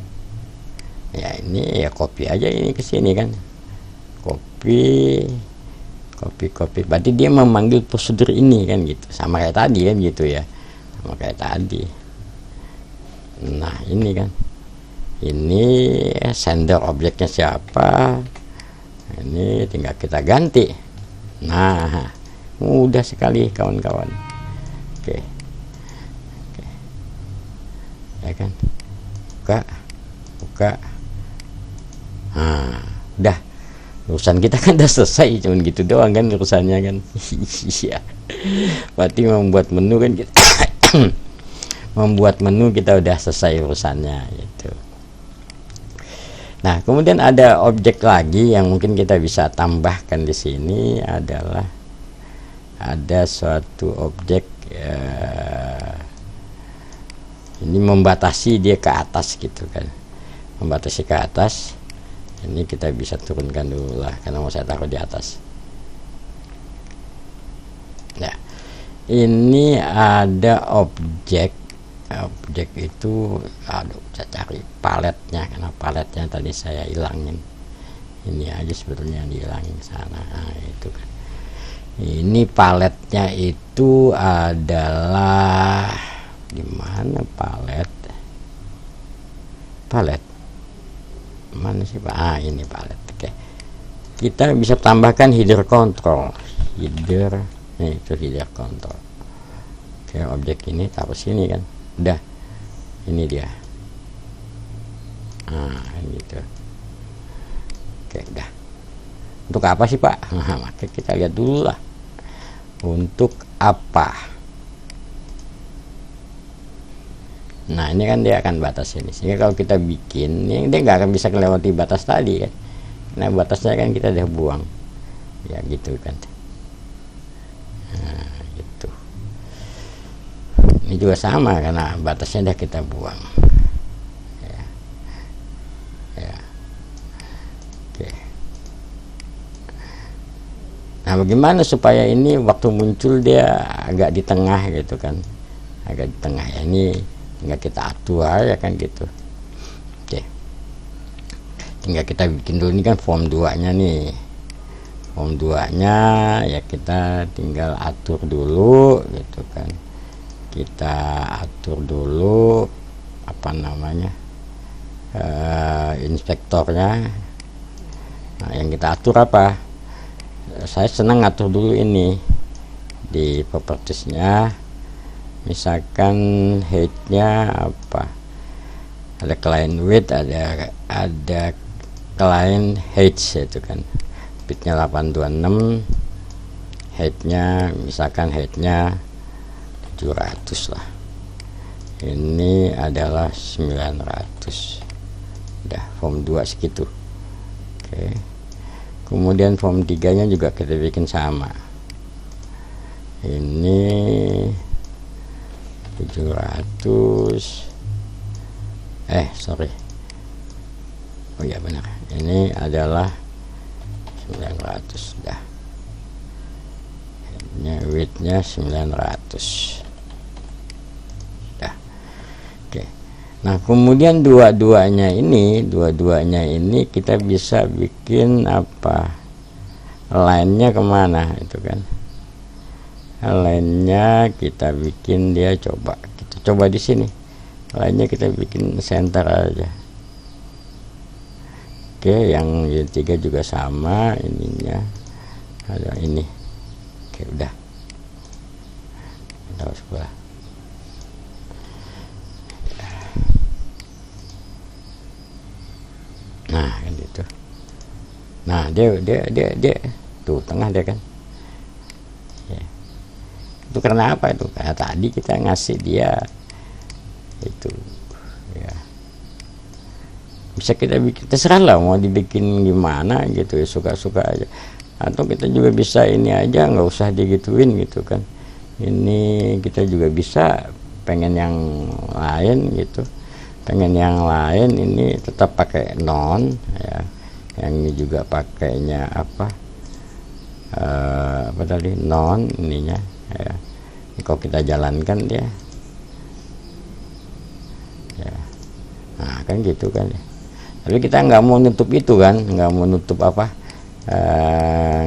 ya. Ini ya copy aja ini ke sini kan, copy, berarti dia memanggil prosedur ini kan gitu, sama kayak tadi kan gitu ya, sama kayak tadi. Nah ini kan, ini sender objeknya siapa, ini tinggal kita ganti. Nah mudah sekali kawan-kawan. Oke, ya kan, buka. Nah udah, urusan kita kan udah selesai, cuman gitu doang kan urusannya kan. Iya, berarti membuat menu kan kita membuat menu kita udah selesai urusannya gitu. Nah, kemudian ada objek lagi yang mungkin kita bisa tambahkan di sini adalah ada suatu objek ini membatasi dia ke atas gitu kan, membatasi ke atas. Ini kita bisa turunkan dulu lah karena mau saya taruh di atas. Nah, ini ada objek itu, aduh, saya cari paletnya karena paletnya tadi saya hilangin. Ini aja sebetulnya yang dihilangin sana. Nah, itu kan. Ini paletnya itu adalah di mana palet mana sih Pak? Ini palet. Oke, kita bisa tambahkan header control, header control. Oke, objek ini taruh sini kan, udah, ini dia. Nah, gitu. Oke, udah. Untuk apa sih Pak? Nah, maka kita lihat dulu lah. Untuk apa? Nah, ini kan dia akan batas ini. Sehingga kalau kita bikin, ini dia nggak akan bisa melewati batas tadi kan. Nah, batasnya kan kita udah buang. Ya gitu kan. Nah, gitu. Ini juga sama karena batasnya udah kita buang. Ya. Ya. Oke. Nah, bagaimana supaya ini waktu muncul dia agak di tengah gitu kan. Agak di tengah ya, ini nggak kita atur ya kan gitu. Oke, tinggal kita bikin dulu. Ini kan form 2 nya nih, form 2 nya ya kita tinggal atur dulu gitu kan. Kita atur dulu apa namanya, inspektornya. Nah, yang kita atur apa, saya senang atur dulu ini di propertiesnya. Misalkan height-nya apa, ada client width, ada client height itu kan, bitnya 826, height-nya misalkan height-nya 700 lah, ini adalah 900. Udah, form 2 segitu. Oke, kemudian form 3 nya juga kita bikin sama, ini 700, sorry, oh ya benar, ini adalah 900. Dah, width-nya 900. Dah, oke. Nah, kemudian dua-duanya ini kita bisa bikin apa, line-nya kemana itu kan. Lainnya kita bikin dia, kita coba di sini. Lainnya kita bikin center aja. Oke, yang Y3 juga sama ininya. Ada ini. Oke, udah. Tahu sebelah. Nah, kan gitu. Nah, dia tuh tengah dia kan. Itu karena apa itu? Karena tadi kita ngasih dia itu ya. Bisa kita bikin, terserah lah mau dibikin gimana gitu ya, suka-suka aja. Atau kita juga bisa ini aja, nggak usah digituin gitu kan. Ini kita juga bisa pengen yang lain gitu. Pengen yang lain ini tetap pakai non ya. Yang ini juga pakainya apa? Apa tadi? Non ininya. Ya, kalau kita jalankan dia ya, nah kan gitu kan ya. Tapi kita nggak mau nutup itu kan, nggak mau nutup apa,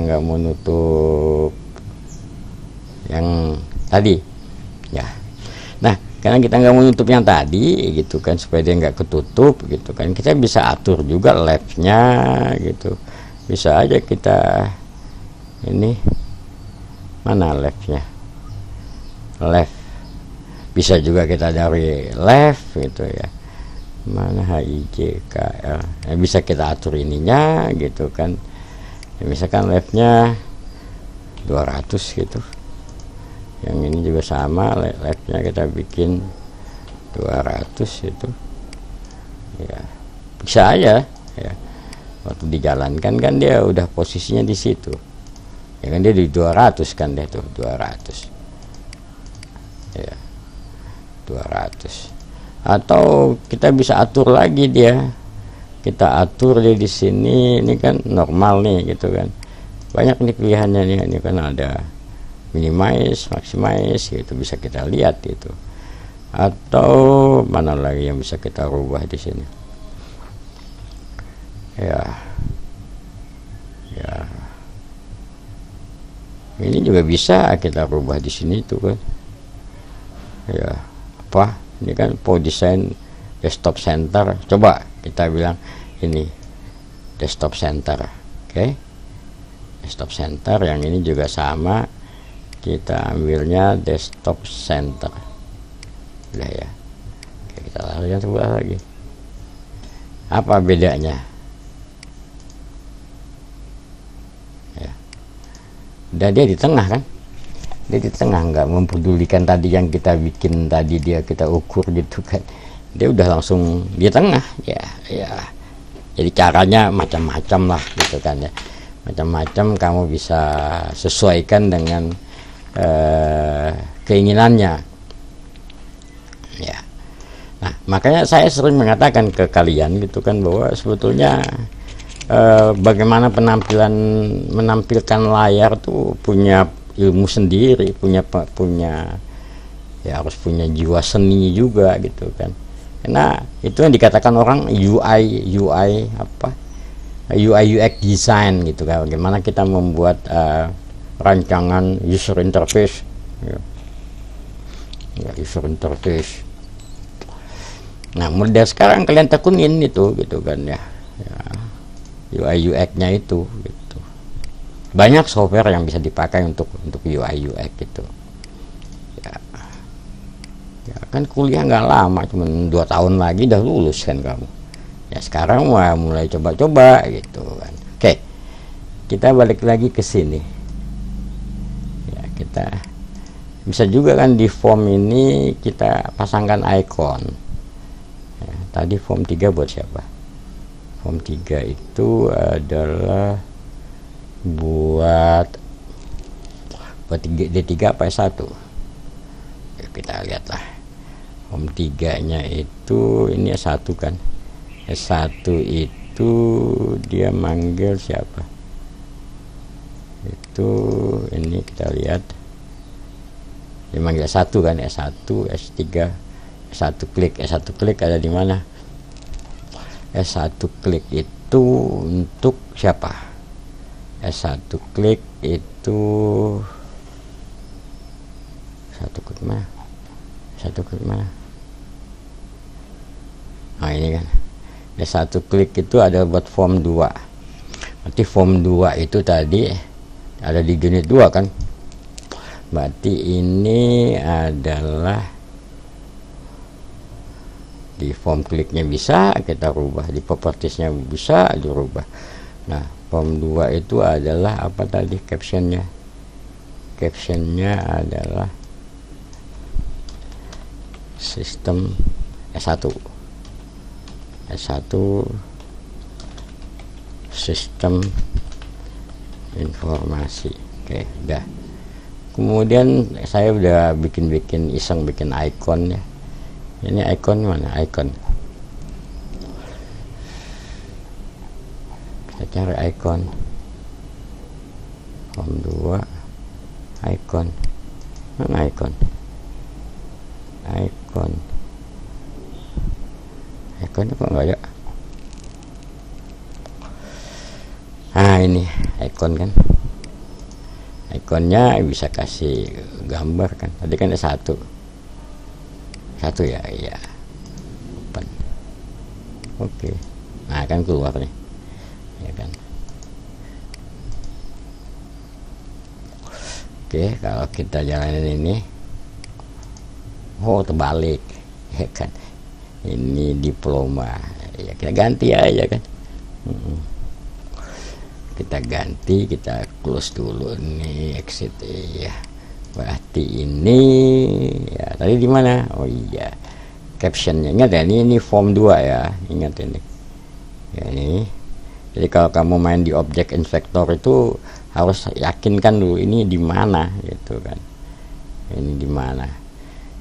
nggak mau nutup yang tadi ya. Nah, karena kita nggak mau nutup yang tadi gitu kan, supaya dia nggak ketutup gitu kan, kita bisa atur juga left-nya gitu. Bisa aja kita ini, mana left-nya, left, bisa juga kita dari left gitu ya, mana HIJKL, bisa kita atur ininya gitu kan ya, misalkan left-nya 200 gitu, yang ini juga sama, left-nya kita bikin 200 itu ya, bisa aja ya. Waktu dijalankan kan dia udah posisinya di situ, ya kan, dia di 200 kan, dia tuh 200 ya, 200. Atau kita bisa atur lagi dia, kita atur dia di sini. Ini kan normal nih gitu kan, banyak nih pilihannya nih. Ini kan ada minimize, maximize gitu, bisa kita lihat itu. Atau mana lagi yang bisa kita rubah di sini ya. Ya, ini juga bisa kita rubah di sini tuh kan ya. Apa ini kan for design desktop center, coba kita bilang ini desktop center. Oke, desktop center. Yang ini juga sama, kita ambilnya desktop center udah ya. Oke, kita lihat sebelah lagi, apa bedanya ya. Udah dia di tengah kan, dia di tengah, nggak mempedulikan tadi yang kita bikin tadi, dia kita ukur gitu kan, dia udah langsung di tengah ya. Ya, jadi caranya macam-macam lah gitu kan ya, macam-macam, kamu bisa sesuaikan dengan keinginannya ya. Nah, makanya saya sering mengatakan ke kalian gitu kan, bahwa sebetulnya bagaimana menampilkan layar tuh punya ilmu sendiri, punya ya, harus punya jiwa seni juga gitu kan. Karena itu yang dikatakan orang UI apa, UI UX design gitu kan, bagaimana kita membuat rancangan user interface ya. Ya, user interface. Nah, mulai sekarang kalian tekunin itu gitu kan ya, ya UI UX nya itu gitu. Banyak software yang bisa dipakai untuk UI UX gitu ya. Ya kan kuliah nggak lama, cuma 2 tahun lagi udah lulus kan kamu ya. Sekarang mulai coba-coba gitu kan. Oke, kita balik lagi ke sini ya. Kita bisa juga kan di form ini kita pasangkan icon ya. Tadi form 3 buat siapa? Form 3 itu adalah buat D3 apa S1 ya, kita lihatlah. Form 3 nya itu ini S1 kan, S1 itu dia manggil siapa itu, ini kita lihat dia manggil S1 kan, S1, S3, S1 klik. S1 klik ada di mana? S1 klik itu untuk siapa? S1 klik itu S1 klik mana? S1 klik mana? Nah, ini kan S1 klik itu ada buat form 2. Berarti form 2 itu tadi ada di unit 2 kan? Berarti ini adalah di form kliknya bisa kita rubah, di propertiesnya bisa dirubah. Nah, form 2 itu adalah apa tadi captionnya? Captionnya adalah sistem S1 sistem informasi. Oke, udah. Kemudian saya udah bikin iseng bikin icon ya. Ini icon mana? Icon. Kita cari icon. Form 2 icon. Mana icon? Iconnya kok nggak ada? Nah, ini icon kan. Ikonnya bisa kasih gambar kan. Tadi kan ada satu ya, iya. Open. Oke. Nah, kan keluar nih. Ya kan. Oke, kalau kita jalanin ini, oh terbalik, ya kan. Ini diploma, ya kita ganti aja kan. Kita ganti, kita close dulu nih, exit ya. Berarti ini ya tadi di mana? Oh iya, captionnya ingat ya, ini form 2 ya, ingat ini ya ini. Jadi kalau kamu main di objek inspektor itu harus yakinkan dulu ini di mana gitu kan, ini di mana.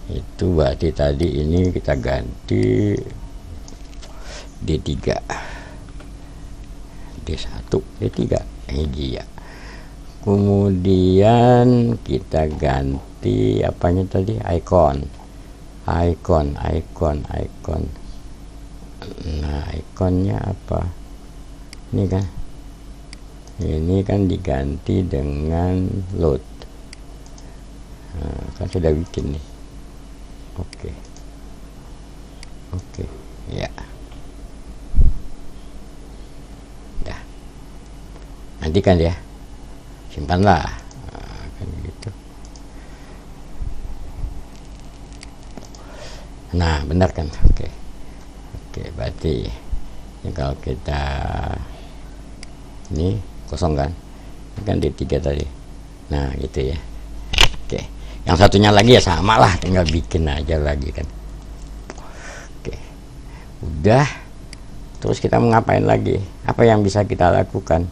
Itu berarti tadi ini kita ganti D3, D1, D3 ini dia. Kemudian kita ganti apanya tadi, icon. Nah, ikonnya apa ini kan, ini kan diganti dengan load. Nah, kan sudah bikin nih. Oke, ya. Nanti kan ya, simpanlah. Nah, kan gitu. Nah, benar kan? Oke, berarti ini kalau kita ini kosong kan, ini kan D3 tadi. Nah, gitu ya. Oke, yang satunya lagi ya sama lah, tinggal bikin aja lagi kan. Oke, udah. Terus kita mau ngapain lagi? Apa yang bisa kita lakukan?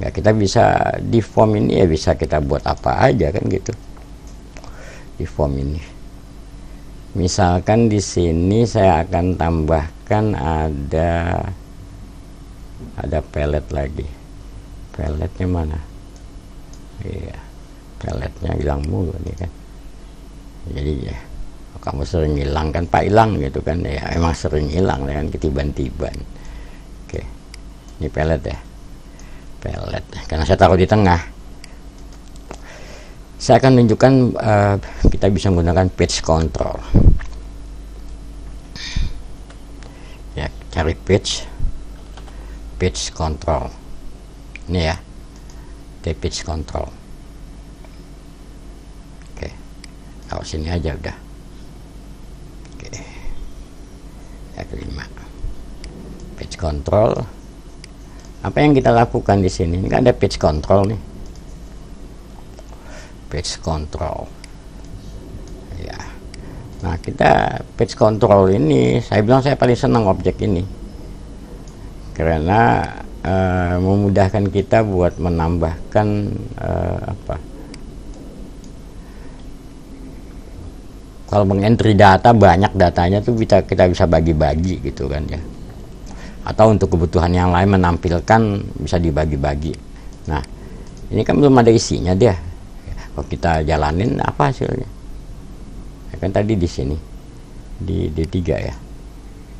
Ya, kita bisa di form ini ya bisa kita buat apa aja kan gitu. Di form ini. Misalkan di sini saya akan tambahkan ada pelet lagi. Peletnya mana? Iya, peletnya hilang mulu nih kan. Jadi ya, kamu sering hilang kan, Pak hilang gitu kan ya, emang sering hilang kan ketiban-tiban. Oke, ini pelet ya. Pelet karena saya taruh di tengah, saya akan tunjukkan kita bisa menggunakan page control ya. Cari page control ini ya, page control. Oke, taruh sini aja udah. Oke, yang kelima page control. Apa yang kita lakukan di sini? Ini kan ada page control nih. Page control. Ya. Nah, kita page control ini, saya bilang saya paling senang objek ini. Karena memudahkan kita buat menambahkan kalau mengentry data, banyak datanya tuh kita bisa bagi-bagi gitu kan ya. Atau untuk kebutuhan yang lain menampilkan bisa dibagi-bagi. Nah, ini kan belum ada isinya dia. Kalau kita jalanin apa hasilnya? Ya kan tadi di sini di D3 ya.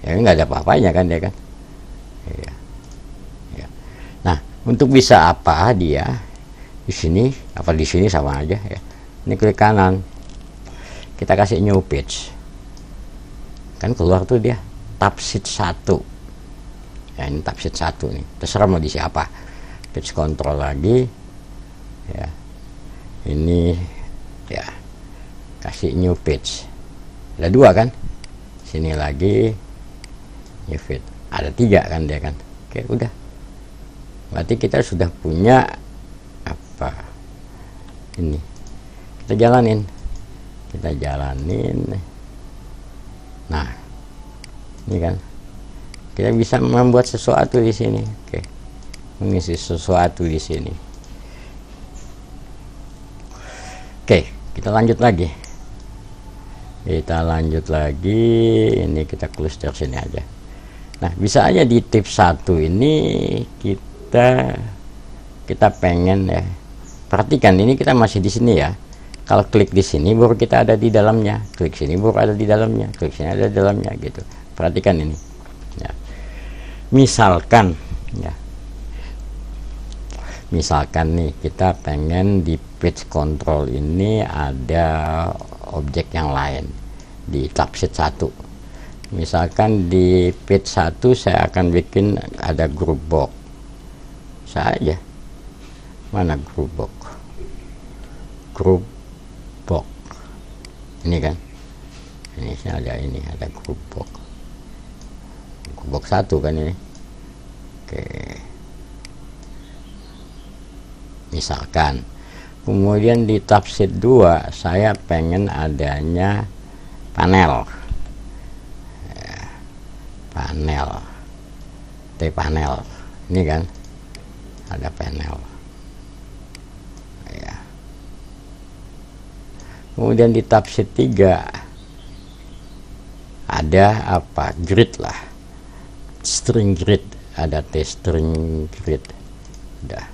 Ya nggak ada apa-apanya kan dia kan. Ya. Ya. Nah, untuk bisa apa dia di sini apa di sini sama aja ya. Ini klik kanan. Kita kasih new page. Kan keluar tuh dia tab sheet 1. Ya, ini tab sheet 1 nih, terserah mau diisi apa. Page control lagi ya, ini ya, kasih new page, ada 2 kan, sini lagi new feed, ada 3 kan dia kan. Oke, udah, berarti kita sudah punya apa ini, kita jalanin. Nah, ini kan kita bisa membuat sesuatu di sini. Oke, mengisi sesuatu di sini. Oke, kita lanjut lagi. Ini kita cluster sini aja. Nah, bisa aja di tips 1 ini kita pengen ya. Perhatikan ini kita masih di sini ya. Kalau klik di sini baru kita ada di dalamnya. Klik sini baru ada di dalamnya. Klik sini ada di dalamnya gitu. Perhatikan ini. Ya. Misalkan nih kita pengen di page control ini ada objek yang lain di tab sheet 1. Misalkan di page 1 saya akan bikin ada group box saja. Mana group box? Ini kan, ini ada group box 1 kan ini. Oke, misalkan kemudian di tab sheet 2 saya pengen adanya panel. panel ini kan, ada panel ya. Kemudian di tab sheet 3 ada apa, grid lah, string grid, ada string grid, udah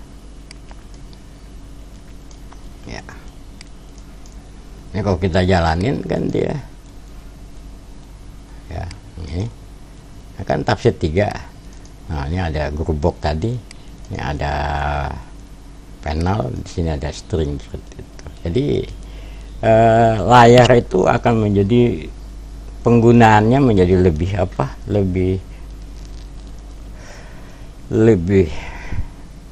ya. Ini kalau kita jalanin kan dia ya, ini kan tab sheet 3. Nah, ini ada group box tadi, ini ada panel, di sini ada string grid gitu. Jadi layar itu akan menjadi, penggunaannya menjadi lebih apa, lebih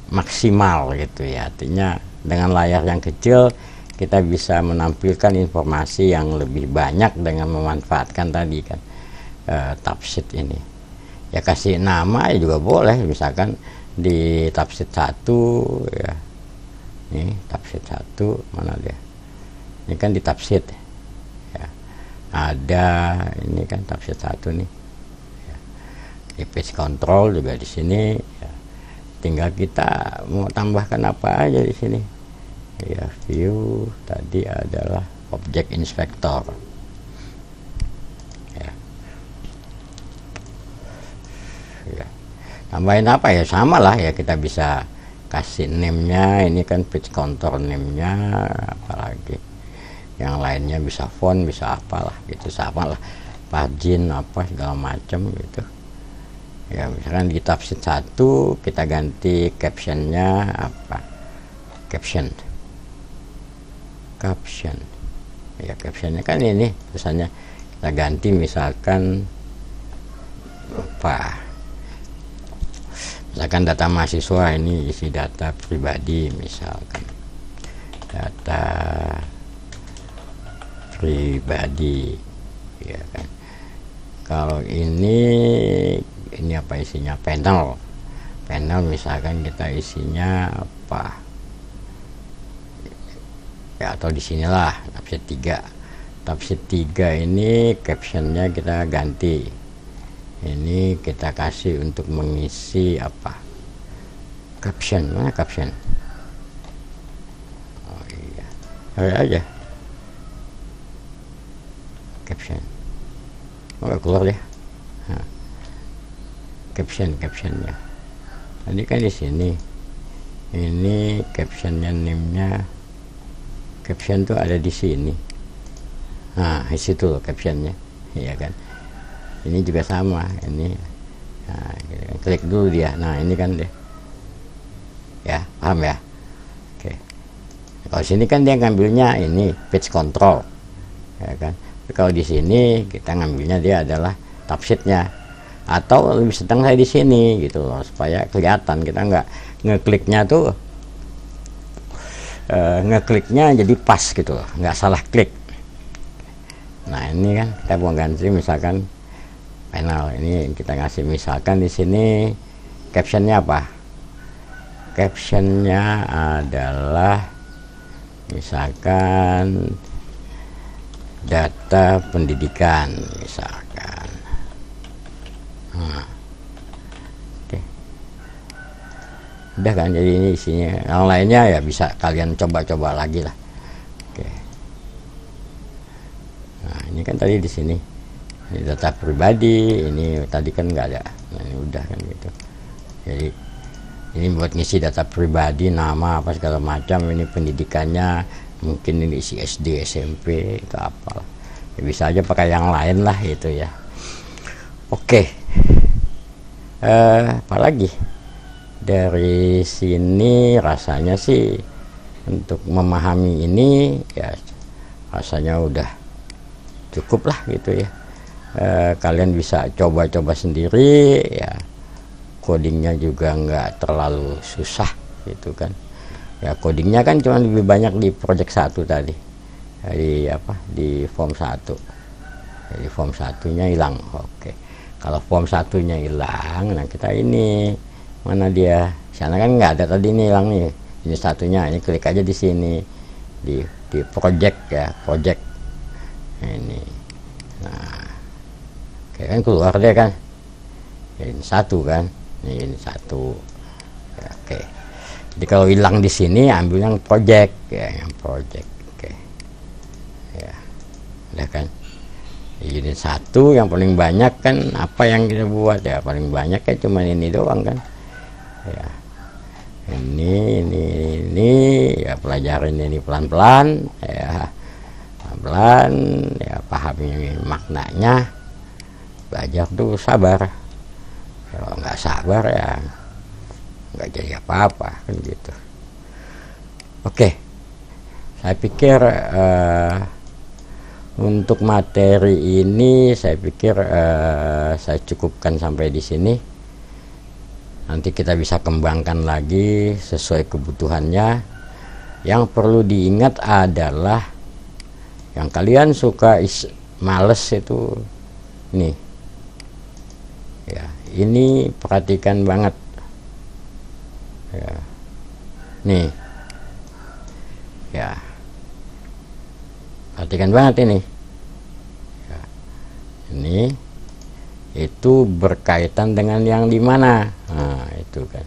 maksimal gitu ya. Artinya dengan layar yang kecil kita bisa menampilkan informasi yang lebih banyak dengan memanfaatkan tadi kan tab sheet ini. Ya kasih nama ya juga boleh, misalkan di tab sheet 1 ya, ini tab sheet 1 mana dia, ini kan di tab sheet ya, ada ini kan tab sheet 1 nih ya. Di page control juga di sini ya. Tinggal kita mau tambahkan apa aja di sini ya. View tadi adalah object inspector ya. Ya, tambahin apa ya, sama lah ya, kita bisa kasih name-nya, ini kan page control name-nya, apalagi yang lainnya bisa font, bisa apalah gitu, sama lah, margin apa segala macam gitu ya. Misalkan di tab sheet 1 kita ganti captionnya apa, caption ya, captionnya kan ini tulisannya kita ganti, misalkan apa, misalkan data mahasiswa, ini isi data pribadi, misalkan data pribadi ya kan. Kalau ini apa isinya, panel misalkan kita isinya apa ya, atau di sinilah tab sheet 3 ini captionnya kita ganti, ini kita kasih untuk mengisi apa, caption, mana caption, oh iya, ada aja caption, oh keluar deh. Nah, captionnya tadi kan di sini, ini captionnya, name-nya, caption tuh ada di sini. Nah, di situ loh captionnya, iya kan. Ini juga sama, ini. Nah, klik dulu dia. Nah, ini kan deh. Ya, paham ya? Oke. Kalau sini kan dia ngambilnya ini page control, ya kan. Tapi kalau di sini kita ngambilnya dia adalah tab sheet-nya, atau lebih sedang saya di sini gitu loh, supaya kelihatan kita nggak ngekliknya tuh ngekliknya jadi pas gitu loh, nggak salah klik. Nah, ini kan kita mau ganti misalkan panel, ini kita ngasih misalkan di sini captionnya apa, captionnya adalah misalkan data pendidikan misalkan. Nah, oke. Udah kan, jadi ini isinya. Yang lainnya ya bisa kalian coba-coba lagi lah. Oke. Nah, ini kan tadi di sini ini data pribadi, ini tadi kan nggak ada. Nah, ini udah kan gitu. Jadi ini buat ngisi data pribadi, nama apa segala macam, ini pendidikannya mungkin ini isi SD, SMP, itu apa. Ya, bisa aja pakai yang lain lah itu ya. Oke. Apalagi dari sini rasanya sih untuk memahami ini ya rasanya udah cukup lah gitu ya. Kalian bisa coba-coba sendiri ya, codingnya juga nggak terlalu susah gitu kan ya. Codingnya kan cuma lebih banyak di project 1 tadi, di apa, di form 1. Jadi form 1-nya hilang. Oke, kalau form 1-nya hilang, nah kita ini mana dia, sana kan nggak ada tadi, ini hilang nih, ini satunya, ini klik aja di sini di project ya, project ini. Nah, kayak kan keluar dia kan, ini 1 kan, Ini unit 1 ya, oke. Jadi kalau hilang di sini ambil yang project ya, yang project. Oke ya, udah kan. Unit 1 yang paling banyak kan apa yang kita buat ya, paling banyak ya cuma ini doang kan ya. Ini ya, pelajarin ini pelan-pelan ya, pelan ya, pahami maknanya, belajar tuh sabar. Kalau nggak sabar ya nggak jadi apa-apa kan gitu. Oke, saya pikir untuk materi ini saya pikir saya cukupkan sampai di sini. Nanti kita bisa kembangkan lagi sesuai kebutuhannya. Yang perlu diingat adalah yang kalian suka males itu nih ya, ini perhatikan banget ya, nih ya, perhatikan banget ini ya. Ini itu berkaitan dengan yang di mana. Nah, itu kan.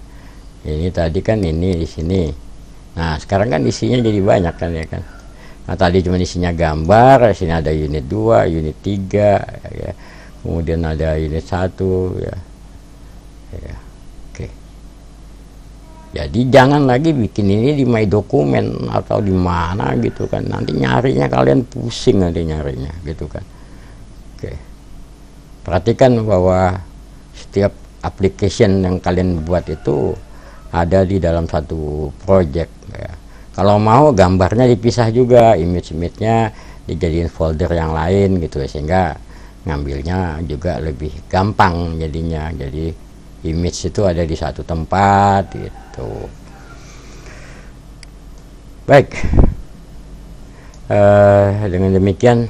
Ini tadi kan ini di sini. Nah, sekarang kan isinya jadi banyak kan ya kan. Nah, tadi cuma isinya gambar, sini ada unit 2, unit 3 ya. Kemudian ada unit 1 ya. Ya. Oke. Jadi jangan lagi bikin ini di My Document atau di mana gitu kan. Nanti nyarinya kalian pusing nanti nyarinya gitu kan. Oke. Perhatikan bahwa setiap application yang kalian buat itu ada di dalam satu project ya. Kalau mau gambarnya dipisah juga, image-nya dijadiin folder yang lain gitu ya, sehingga ngambilnya juga lebih gampang jadinya. Jadi image itu ada di satu tempat gitu. Baik, dengan demikian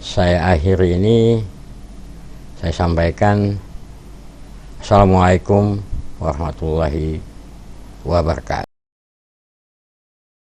saya akhiri ini. Saya sampaikan Assalamualaikum warahmatullahi wabarakatuh.